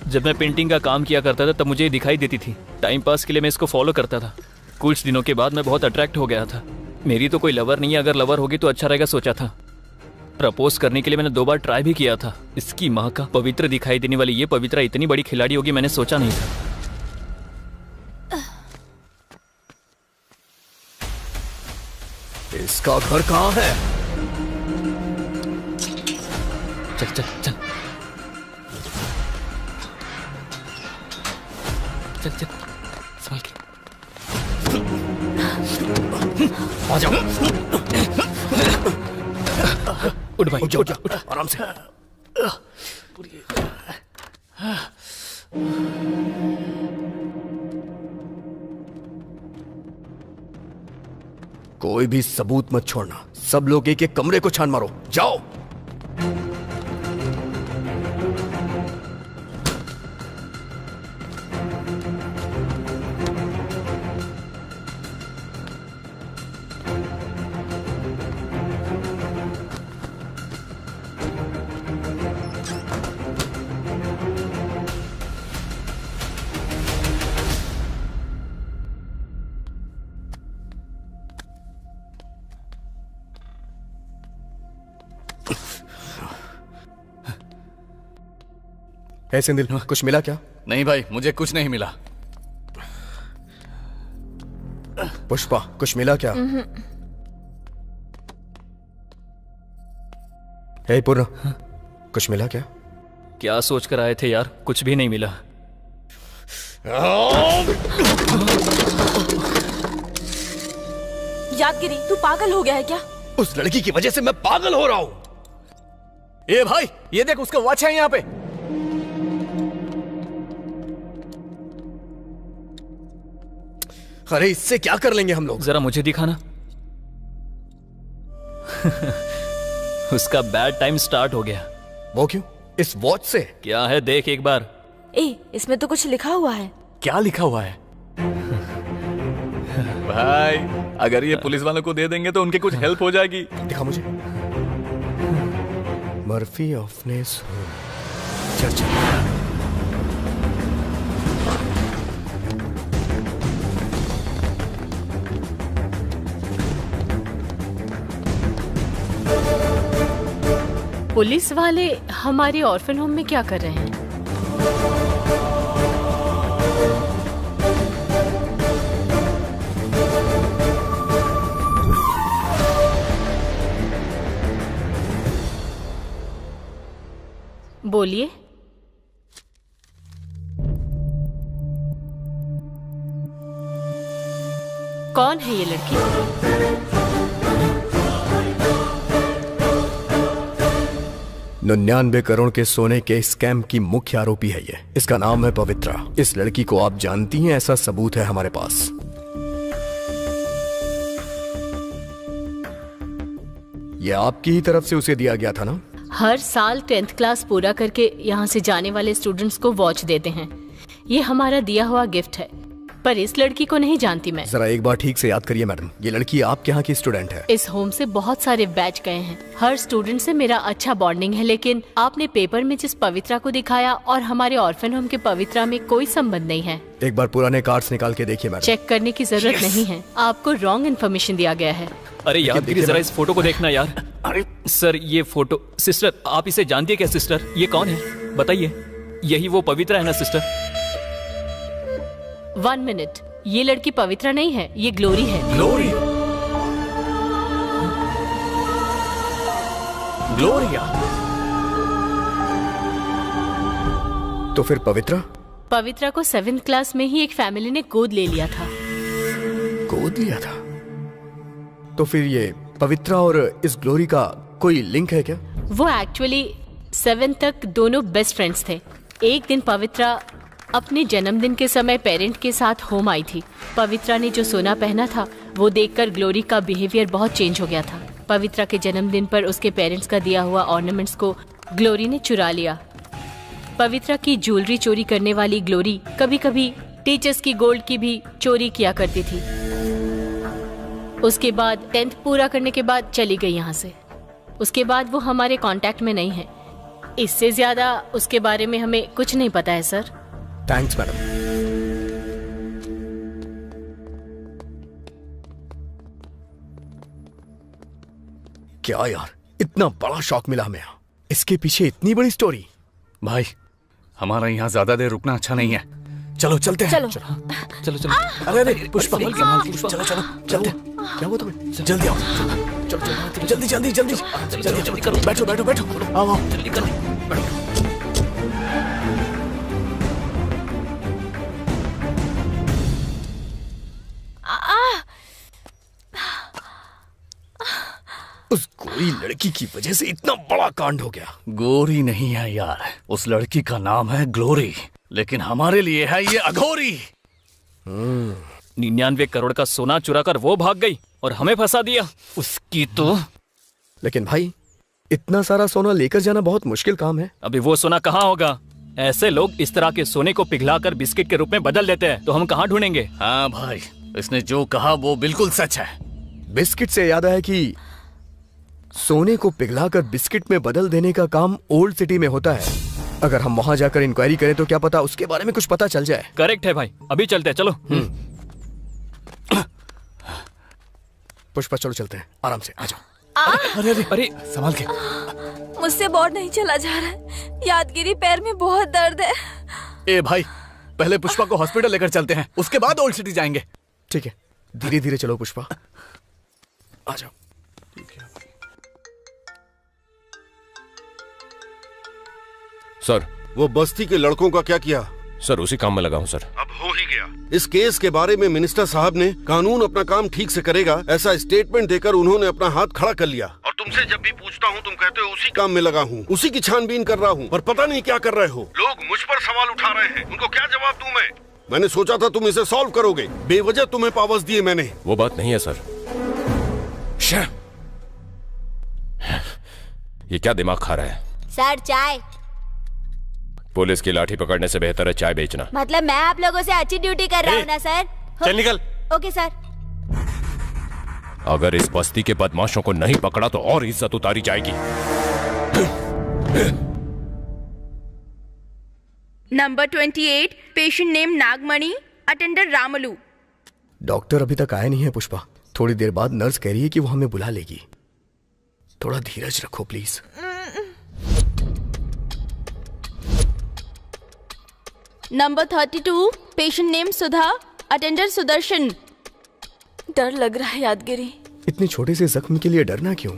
जब मैं पेंटिंग का काम किया करता था तब मुझे ये दिखाई देती थी। टाइम पास के लिए मैं इसको फॉलो करता था। कुछ दिनों के बाद मैं बहुत अट्रैक्ट हो गया था। मेरी तो कोई लवर नहीं है, अगर लवर होगी तो अच्छा रहेगा सोचा था। प्रपोज करने के लिए मैंने 2 बार ट्राई भी किया था। इसकी माँ का, पवित्र दिखाई देने वाली ये पवित्रा इतनी बड़ी खिलाड़ी होगी मैंने सोचा नहीं था। इसका घर कहाँ है? चल चल चल चल चल, संभल के आ जाओ। उठ भाई, उठ आराम से। कोई भी सबूत मत छोड़ना। सब लोग एक एक कमरे को छान मारो। जाओ। है सिंधिल, कुछ मिला क्या? नहीं भाई, मुझे कुछ नहीं मिला। पुष्पा, कुछ मिला क्या? हे पूर्ण, कुछ मिला क्या? क्या सोच कर आए थे यार? कुछ भी नहीं मिला। यादगिरी, तू पागल हो गया है क्या? उस लड़की की वजह से मैं पागल हो रहा हूं। ए भाई, ये देख, उसका वॉच है यहाँ पे। अरे इससे क्या कर लेंगे हम लोग? जरा मुझे दिखाना। उसका बैड टाइम स्टार्ट हो गया। वो क्यों? इस वॉच से? क्या है देख एक बार। इसमें तो कुछ लिखा हुआ है। क्या लिखा हुआ है? भाई, अगर ये पुलिस वालों को दे देंगे तो उनकी कुछ हेल्प हो जाएगी। दिखा मुझे। Murphy ऑफनेस church. पुलिस वाले हमारे ऑर्फन होम में क्या कर रहे हैं? बोलिए। कौन है ये लड़की? 99 करोड़ के सोने के स्कैम की मुख्य आरोपी है ये। इसका नाम है पवित्रा। इस लड़की को आप जानती हैं, ऐसा सबूत है हमारे पास। ये आपकी ही तरफ से उसे दिया गया था ना? हर साल 10th क्लास पूरा करके यहाँ से जाने वाले स्टूडेंट्स को वॉच देते हैं। ये हमारा दिया हुआ गिफ्ट है, पर इस लड़की को नहीं जानती मैं। जरा एक बार ठीक से याद करिए मैडम, ये लड़की आपके यहाँ की स्टूडेंट है। इस होम से बहुत सारे बैच गए हैं। हर स्टूडेंट से मेरा अच्छा बॉन्डिंग है, लेकिन आपने पेपर में जिस पवित्रा को दिखाया और हमारे ऑर्फन होम के पवित्रा में कोई संबंध नहीं है। एक बार पुराने कार्ड्स निकाल के देखिए मैडम। चेक करने की जरूरत नहीं है, आपको रॉन्ग इन्फॉर्मेशन दिया गया है। अरे यादगिरी, जरा इस फोटो को देखना यार। अरे सर, ये फोटो। सिस्टर, आप इसे जानती है क्या? सिस्टर, ये कौन है बताइए। यही वो पवित्रा है ना सिस्टर? 1 मिनट, ये लड़की पवित्रा नहीं है, ये ग्लोरी है। ग्लोरी? ग्लोरिया? तो फिर पवित्रा? पवित्रा को 7th क्लास में ही एक फैमिली ने गोद ले लिया था। गोद लिया था? तो फिर ये पवित्रा और इस ग्लोरी का कोई लिंक है क्या? वो एक्चुअली 7th तक दोनों बेस्ट फ्रेंड्स थे। एक दिन पवित्रा अपने जन्मदिन के समय पेरेंट के साथ होम आई थी। पवित्रा ने जो सोना पहना था वो देखकर ग्लोरी का बिहेवियर बहुत चेंज हो गया था। पवित्रा के जन्मदिन पर उसके पेरेंट्स का दिया हुआ ऑर्नामेंट्स को ग्लोरी ने चुरा लिया। पवित्रा की ज्वेलरी चोरी करने वाली ग्लोरी कभी कभी टीचर्स की गोल्ड की भी चोरी किया करती थी। उसके बाद 10th पूरा करने के बाद चली गई यहाँ से। उसके बाद वो हमारे कांटेक्ट में नहीं है। इससे ज्यादा उसके बारे में हमें कुछ नहीं पता है सर। Thanks madam. क्या यार, इतना बड़ा शॉक मिला हमें। इसके पीछे इतनी बड़ी स्टोरी। भाई हमारा यहाँ ज्यादा देर रुकना अच्छा नहीं है, चलो चलते हैं। चलो चलो चलो। अरे अरे पुष्पा, चलो चलो चलते। क्या हुआ तुम्हें? जल्दी आओ, चलो चलो जल्दी जल्दी जल्दी जल्दी जल्दी करो। बैठो बैठो बैठो, आओ जल्दी करो, बैठो। उस गोरी लड़की की वजह से इतना बड़ा कांड हो गया। गोरी नहीं है यार, उस लड़की का नाम है ग्लोरी, लेकिन हमारे लिए है ये अघोरी। 99 करोड़ का सोना चुरा कर वो भाग गई और हमें फंसा दिया। उसकी तो। लेकिन भाई इतना सारा सोना लेकर जाना बहुत मुश्किल काम है। अभी वो सोना कहाँ होगा? ऐसे लोग इस तरह के सोने को पिघलाकर बिस्किट के रूप में बदल देते हैं, तो हम कहाँ ढूंढेंगे? हाँ भाई, इसने जो कहा वो बिल्कुल सच है। बिस्किट से याद आया कि सोने को पिघलाकर बिस्किट में बदल देने का काम ओल्ड सिटी में होता है। अगर हम वहां जाकर इंक्वायरी करें तो क्या पता उसके बारे में कुछ पता चल जाए। करेक्ट है भाई, अभी चलते हैं, चलो। पुष्पा चलो चलते हैं, आराम से आ जाओ। अरे अरे अरे संभाल के। मुझसे बोर्ड नहीं चला जा रहा है, यादगिरी पैर में बहुत दर्द है। ए भाई, पहले पुष्पा को हॉस्पिटल लेकर चलते हैं, उसके बाद ओल्ड सिटी जाएंगे। ठीक है, धीरे धीरे चलो पुष्पा, आ जाओ। सर, वो बस्ती के लड़कों का क्या किया? सर उसी काम में लगा हूँ सर। अब हो ही गया। इस केस के बारे में मिनिस्टर साहब ने कानून अपना काम ठीक से करेगा ऐसा स्टेटमेंट देकर उन्होंने अपना हाथ खड़ा कर लिया। और तुमसे जब भी पूछता हूँ तुम कहते हो उसी काम में लगा हूँ, उसी की छानबीन कर रहा हूँ, पर पता नहीं क्या कर रहे हो। लोग मुझ पर सवाल उठा रहे हैं, उनको क्या जवाब दूं मैं? मैंने सोचा था तुम इसे सॉल्व करोगे, बेवजह तुम्हें पावर्स दिए मैंने। वो बात नहीं है सर। ये क्या दिमाग खा रहा है? सर चाय। पुलिस की लाठी पकड़ने से बेहतर है चाय बेचना। मतलब मैं आप लोगों से अच्छी ड्यूटी कर रहा हूँ ना सर? चल निकल। Okay sir. अगर इस बस्ती के बदमाशों को नहीं पकड़ा तो और इज्जत उतारी जाएगी। नंबर 28, पेशेंट नेम नागमणि, अटेंडर रामलू। डॉक्टर अभी तक आया नहीं है पुष्पा, थोड़ी देर बाद नर्स कह रही है कि वो हमें बुला लेगी। थोड़ा धीरज रखो please. Number 32, patient name Sudha, attender Sudarshan. डर लग रहा है यादगिरी। इतने छोटे से जख्म के लिए डरना क्यों?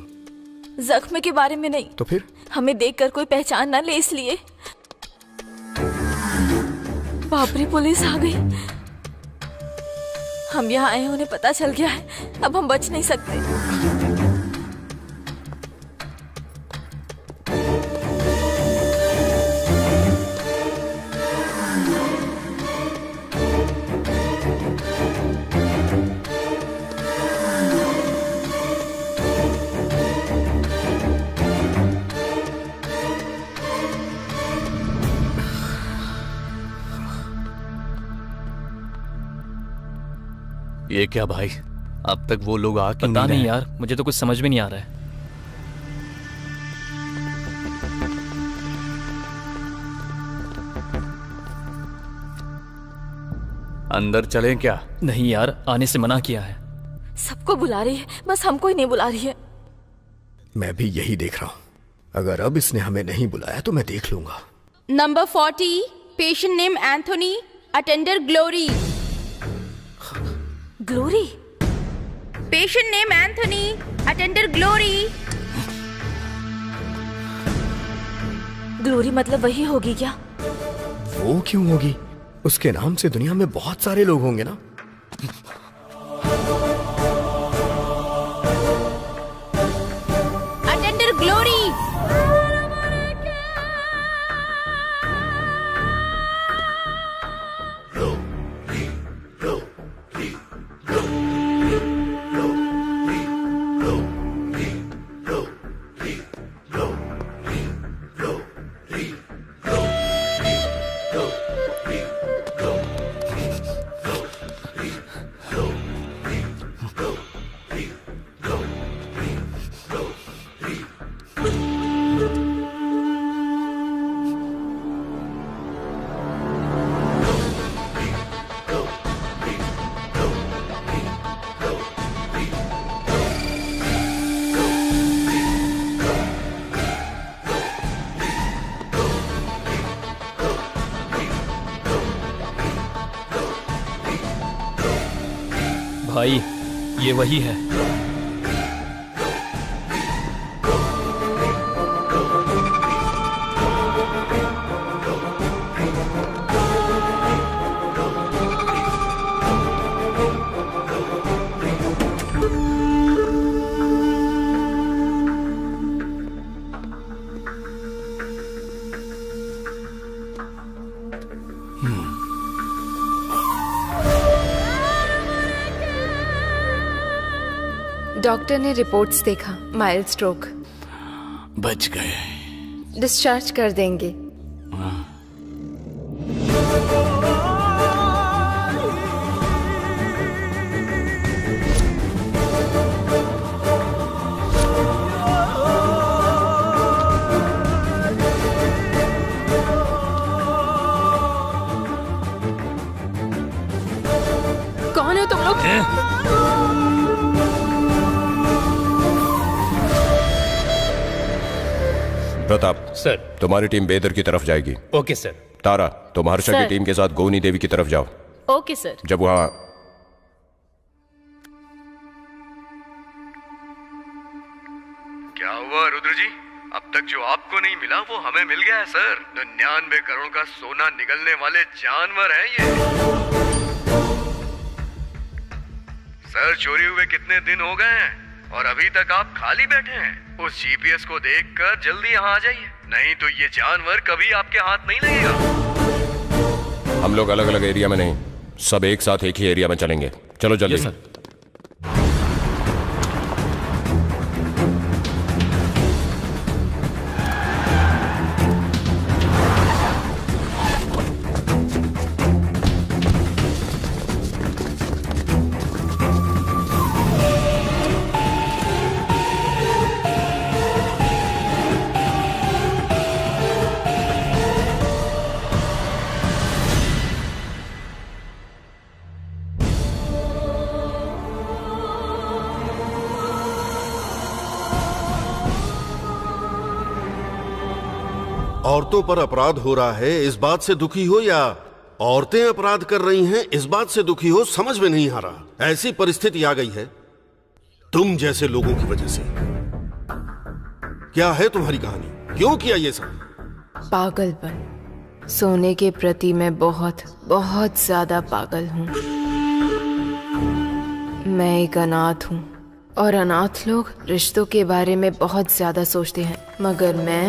जख्म के बारे में नहीं, तो फिर हमें देखकर कोई पहचान ना ले इसलिए। बाप रे, पुलिस आ गई। हम यहाँ आए, उन्हें पता चल गया है, अब हम बच नहीं सकते। ये क्या भाई, अब तक वो लोग आ क्यों पता नहीं रहे? यार, मुझे तो कुछ समझ में नहीं आ रहा है। अंदर चलें क्या? नहीं यार, आने से मना किया है। सबको बुला रही है, बस हमको ही नहीं बुला रही है। मैं भी यही देख रहा हूँ। अगर अब इसने हमें नहीं बुलाया तो मैं देख लूंगा। Number 40, patient name Anthony, attender Glory. Glory? Patient name Anthony, attender Glory. Glory मतलब वही होगी क्या? वो क्यों होगी? उसके नाम से दुनिया में बहुत सारे लोग होंगे ना। Attender Glory. भाई ये वही है। डॉक्टर ने रिपोर्ट्स देखा, माइल्ड स्ट्रोक। बच गए। डिस्चार्ज कर देंगे। कौन हो तुम लोग? प्रताप सर, तुम्हारी टीम बेदर की तरफ जाएगी। Okay sir. तारा, तुम हर्षा की टीम के साथ गोनी देवी की तरफ जाओ। Okay sir. जब वहां क्या हुआ रुद्र जी? अब तक जो आपको नहीं मिला वो हमें मिल गया है सर। 99 करोड़ का सोना निगलने वाले जानवर हैं ये। सर चोरी हुए कितने दिन हो गए हैं और अभी तक आप खाली बैठे हैं? उस जीपीएस को देखकर जल्दी यहाँ आ जाइए, नहीं तो ये जानवर कभी आपके हाथ नहीं लगेगा। हम लोग अलग अलग एरिया में नहीं, सब एक साथ एक ही एरिया में चलेंगे। चलो जल्दी। सर। औरतों पर अपराध हो रहा है इस बात से दुखी हो या औरतें अपराध कर रही हैं इस बात से दुखी हो, समझ में नहीं आ रहा। ऐसी परिस्थिति आ गई है तुम जैसे लोगों की वजह से। क्या है तुम्हारी कहानी? क्यों किया ये सब? पागलपन। सोने के प्रति मैं बहुत बहुत ज्यादा पागल हूँ। मैं एक अनाथ हूँ और अनाथ लोग रिश्तों के बारे में बहुत ज्यादा सोचते हैं, मगर मैं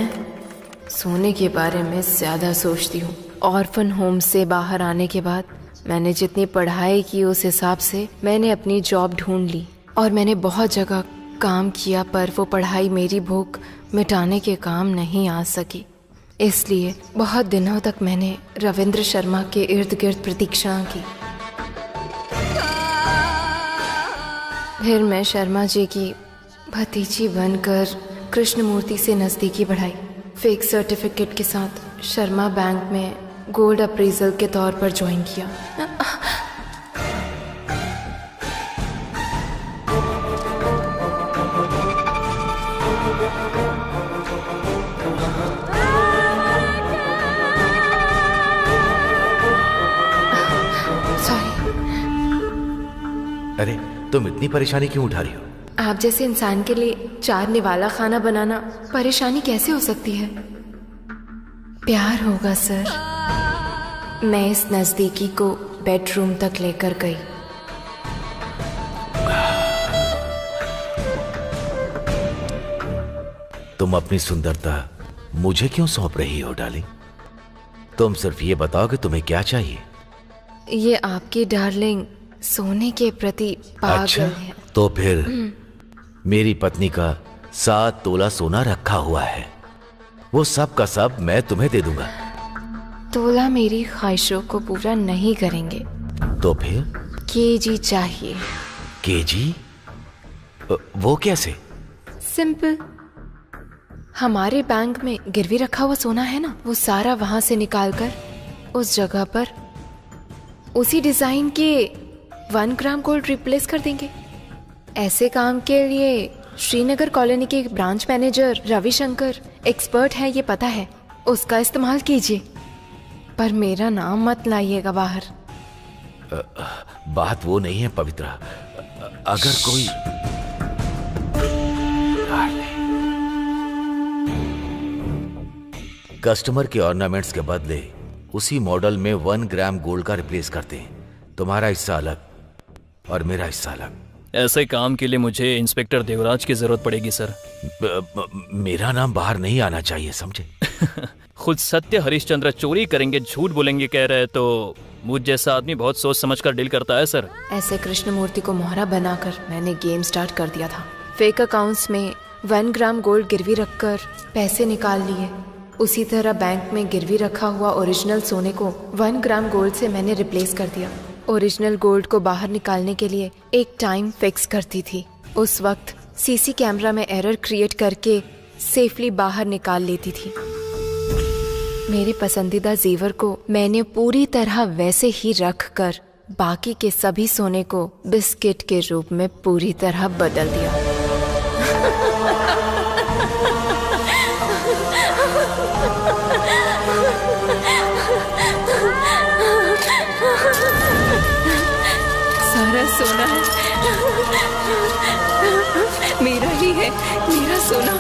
सोने के बारे में ज्यादा सोचती हूँ। ऑर्फन होम से बाहर आने के बाद मैंने जितनी पढ़ाई की उस हिसाब से मैंने अपनी जॉब ढूंढ ली और मैंने बहुत जगह काम किया, पर वो पढ़ाई मेरी भूख मिटाने के काम नहीं आ सकी। इसलिए बहुत दिनों तक मैंने रविंद्र शर्मा के इर्द गिर्द प्रतीक्षा की। फिर मैं शर्मा जी की भतीजी बनकर कृष्णमूर्ति से नजदीकी बढ़ाई। फेक सर्टिफिकेट के साथ शर्मा बैंक में गोल्ड अप्रेजल के तौर पर ज्वाइन किया। अरे तुम इतनी परेशानी क्यों उठा रही हो? आप जैसे इंसान के लिए 4 निवाला खाना बनाना परेशानी कैसे हो सकती है? प्यार होगा सर। मैं इस नजदीकी को बेडरूम तक लेकर गई। तुम अपनी सुंदरता मुझे क्यों सौंप रही हो डार्लिंग? तुम सिर्फ ये बताओ कि तुम्हें क्या चाहिए। ये आपकी डार्लिंग सोने के प्रति पागल अच्छा, है। तो फिर मेरी पत्नी का 7 तोला सोना रखा हुआ है, वो सब का सब मैं तुम्हें दे दूंगा। तोला मेरी ख्वाहिशों को पूरा नहीं करेंगे। तो फिर केजी चाहिए। केजी? वो कैसे? सिंपल। हमारे बैंक में गिरवी रखा हुआ सोना है ना, वो सारा वहां से निकालकर उस जगह पर उसी डिजाइन के 1 ग्राम गोल्ड रिप्लेस कर देंगे। ऐसे काम के लिए श्रीनगर कॉलोनी के ब्रांच मैनेजर रविशंकर एक्सपर्ट है, ये पता है। उसका इस्तेमाल कीजिए, पर मेरा नाम मत लाइएगा बाहर। बात वो नहीं है पवित्रा। अगर कोई कस्टमर के ऑर्नामेंट्स के बदले उसी मॉडल में 1 ग्राम गोल्ड का रिप्लेस करते हैं, तुम्हारा हिस्सा अलग और मेरा हिस्सा अलग। ऐसे काम के लिए मुझे इंस्पेक्टर देवराज की जरूरत पड़ेगी सर। मेरा नाम बाहर नहीं आना चाहिए, समझे? खुद सत्य हरिश्चंद्र चोरी करेंगे, झूठ बोलेंगे कह रहे, तो मुझ जैसा आदमी बहुत सोच समझकर डील करता है सर। ऐसे कृष्णमूर्ति को मोहरा बनाकर मैंने गेम स्टार्ट कर दिया था। फेक अकाउंट्स में 1 ग्राम गोल्ड गिरवी रखकर पैसे निकाल लिए। उसी तरह बैंक में गिरवी रखा हुआ ओरिजिनल सोने को 1 ग्राम गोल्ड से मैंने रिप्लेस कर दिया। ओरिजिनल गोल्ड को बाहर निकालने के लिए एक टाइम फिक्स करती थी। उस वक्त सीसी कैमरा में एरर क्रिएट करके सेफली बाहर निकाल लेती थी। मेरे पसंदीदा जेवर को मैंने पूरी तरह वैसे ही रख कर बाकी के सभी सोने को बिस्किट के रूप में पूरी तरह बदल दिया। सारा सोना मेरा ही है, मेरा सोना।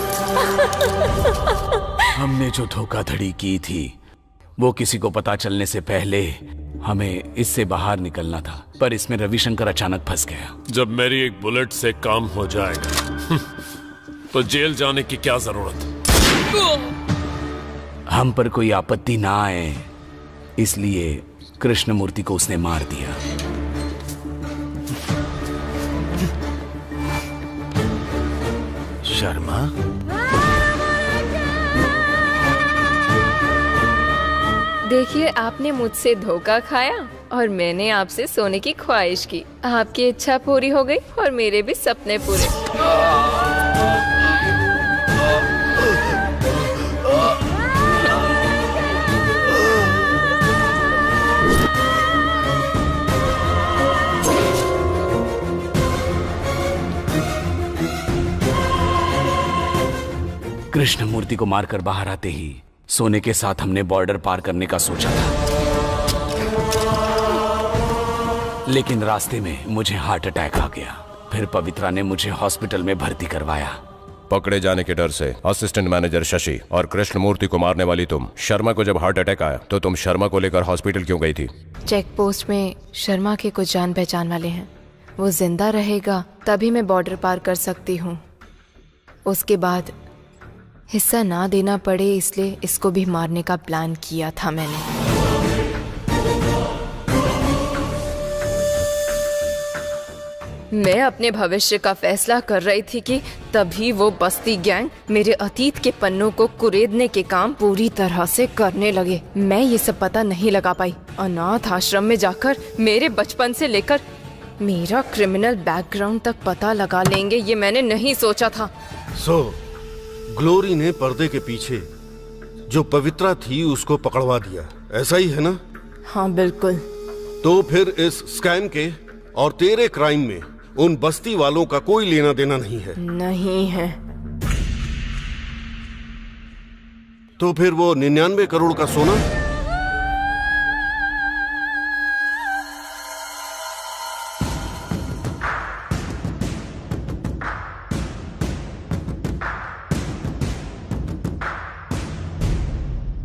हमने जो धोखाधड़ी की थी वो किसी को पता चलने से पहले हमें इससे बाहर निकलना था, पर इसमें रविशंकर अचानक फंस गया। जब मेरी एक बुलेट से काम हो जाएगा तो जेल जाने की क्या जरूरत? हम पर कोई आपत्ति ना आए इसलिए कृष्णमूर्ति को उसने मार दिया। शर्मा, देखिए, आपने मुझसे धोखा खाया और मैंने आपसे सोने की ख्वाहिश की। आपकी इच्छा पूरी हो गई और मेरे भी सपने पूरे। कृष्णमूर्ति को मारकर बाहर आते ही सोने के साथ हमने बॉर्डर पार करने का सोचा था, लेकिन रास्ते में मुझे हार्ट अटैक आ गया। फिर पवित्रा ने मुझे हॉस्पिटल में भर्ती करवाया। पकड़े जाने के डर से असिस्टेंट मैनेजर शशि और कृष्णमूर्ति को मारने वाली तुम शर्मा को जब हार्ट अटैक आया तो तुम शर्मा को लेकर हॉस्पिटल क्यों गई थी? चेक पोस्ट में शर्मा के कुछ जान पहचान वाले हैं। वो जिंदा रहेगा तभी मैं बॉर्डर पार कर सकती हूँ। उसके बाद हिस्सा ना देना पड़े इसलिए इसको भी मारने का प्लान किया था मैंने। मैं अपने भविष्य का फैसला कर रही थी कि तभी वो बस्ती गैंग मेरे अतीत के पन्नों को कुरेदने के काम पूरी तरह से करने लगे। मैं ये सब पता नहीं लगा पाई। अनाथ आश्रम में जाकर मेरे बचपन से लेकर मेरा क्रिमिनल बैकग्राउंड तक पता लगा लेंगे, ये मैंने नहीं सोचा था। ग्लोरी ने पर्दे के पीछे जो पवित्रा थी उसको पकड़वा दिया, ऐसा ही है ना? हाँ बिल्कुल। तो फिर इस स्कैम के और तेरे क्राइम में उन बस्ती वालों का कोई लेना देना नहीं है? नहीं है। तो फिर वो 99 करोड़ का सोना?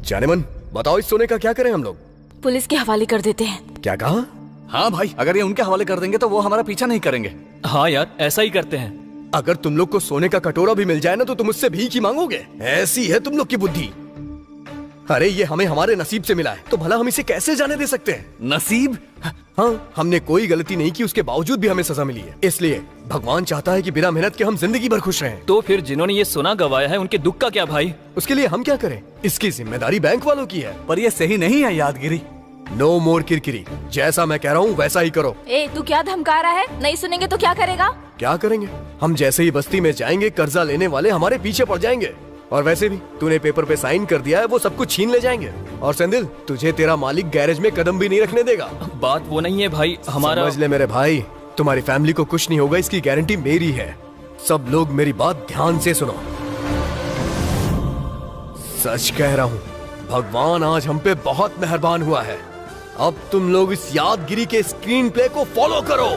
जाने मन, बताओ इस सोने का क्या करें हम लोग? पुलिस के हवाले कर देते हैं। क्या कहा? हाँ भाई, अगर ये उनके हवाले कर देंगे तो वो हमारा पीछा नहीं करेंगे। हाँ यार, ऐसा ही करते हैं। अगर तुम लोग को सोने का कटोरा भी मिल जाए ना तो तुम उससे भीख ही मांगोगे। ऐसी है तुम लोग की बुद्धि। अरे ये हमें हमारे नसीब से मिला है, तो भला हम इसे कैसे जाने दे सकते हैं? नसीब? हाँ, हमने कोई गलती नहीं की, उसके बावजूद भी हमें सजा मिली है। इसलिए भगवान चाहता है कि बिना मेहनत के हम जिंदगी भर खुश रहें। तो फिर जिन्होंने ये सोना गवाया है उनके दुख का क्या भाई? उसके लिए हम क्या करें? इसकी जिम्मेदारी बैंक वालों की है। पर ये सही नहीं है यादगिरी। नो मोर किरकिरी। जैसा मैं कह रहा हूँ वैसा ही करो। तू क्या धमका रहा है? नहीं सुनेंगे तो क्या करेगा? क्या करेंगे? हम जैसे ही बस्ती में जाएंगे, कर्जा लेने वाले हमारे पीछे पड़ जाएंगे। और वैसे भी तूने पेपर पे साइन कर दिया है, वो सब कुछ छीन ले जाएंगे। और सेंदिल, तुझे तेरा मालिक गैरेज में कदम भी नहीं रखने देगा। बात वो नहीं है भाई, हमारा समझ ले मेरे भाई, तुम्हारी फैमिली को कुछ नहीं होगा, इसकी गारंटी मेरी है। सब लोग मेरी बात ध्यान से सुनो। सच कह रहा हूँ, भगवान आज हम पे बहुत मेहरबान हुआ है। अब तुम लोग इस यादगिरी के स्क्रीन प्ले को फॉलो करो।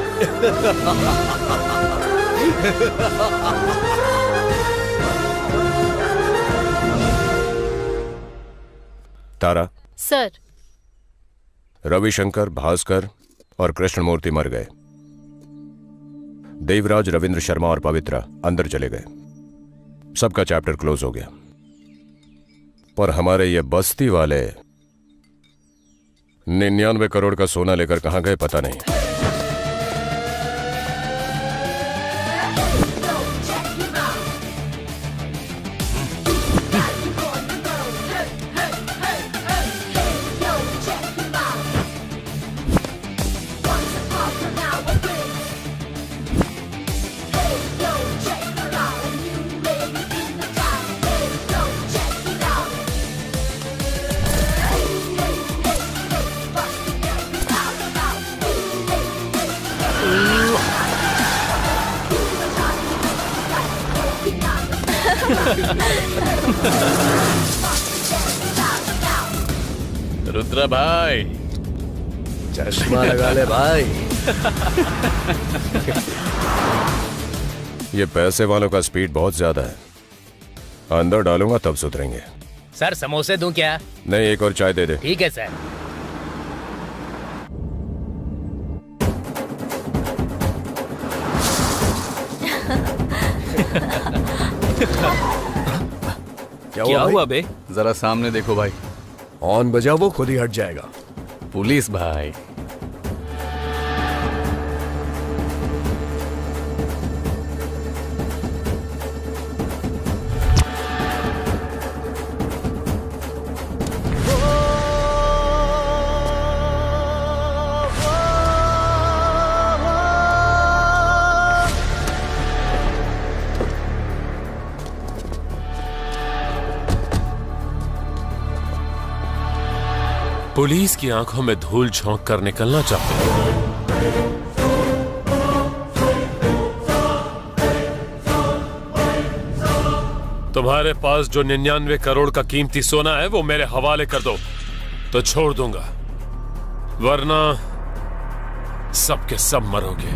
तारा, सर। रविशंकर, भास्कर और कृष्णमूर्ति मर गए। देवराज, रविंद्र शर्मा और पवित्रा अंदर चले गए। सबका चैप्टर क्लोज हो गया। पर हमारे ये बस्ती वाले 99 करोड़ का सोना लेकर कहां गए पता नहीं। रुद्र भाई, चश्मा लगा ले भाई। ये पैसे वालों का स्पीड बहुत ज्यादा है। अंदर डालूंगा तब सुधरेंगे। सर समोसे दूं क्या? नहीं, एक और चाय दे दे। ठीक है सर। क्या हुआ बे? जरा सामने देखो भाई। ऑन बजा, वो खुद ही हट जाएगा। पुलिस भाई। पुलिस की आंखों में धूल झोंक कर निकलना चाहते हैं। तुम्हारे पास जो 99 करोड़ का कीमती सोना है वो मेरे हवाले कर दो तो छोड़ दूंगा, वरना सबके सब मरोगे।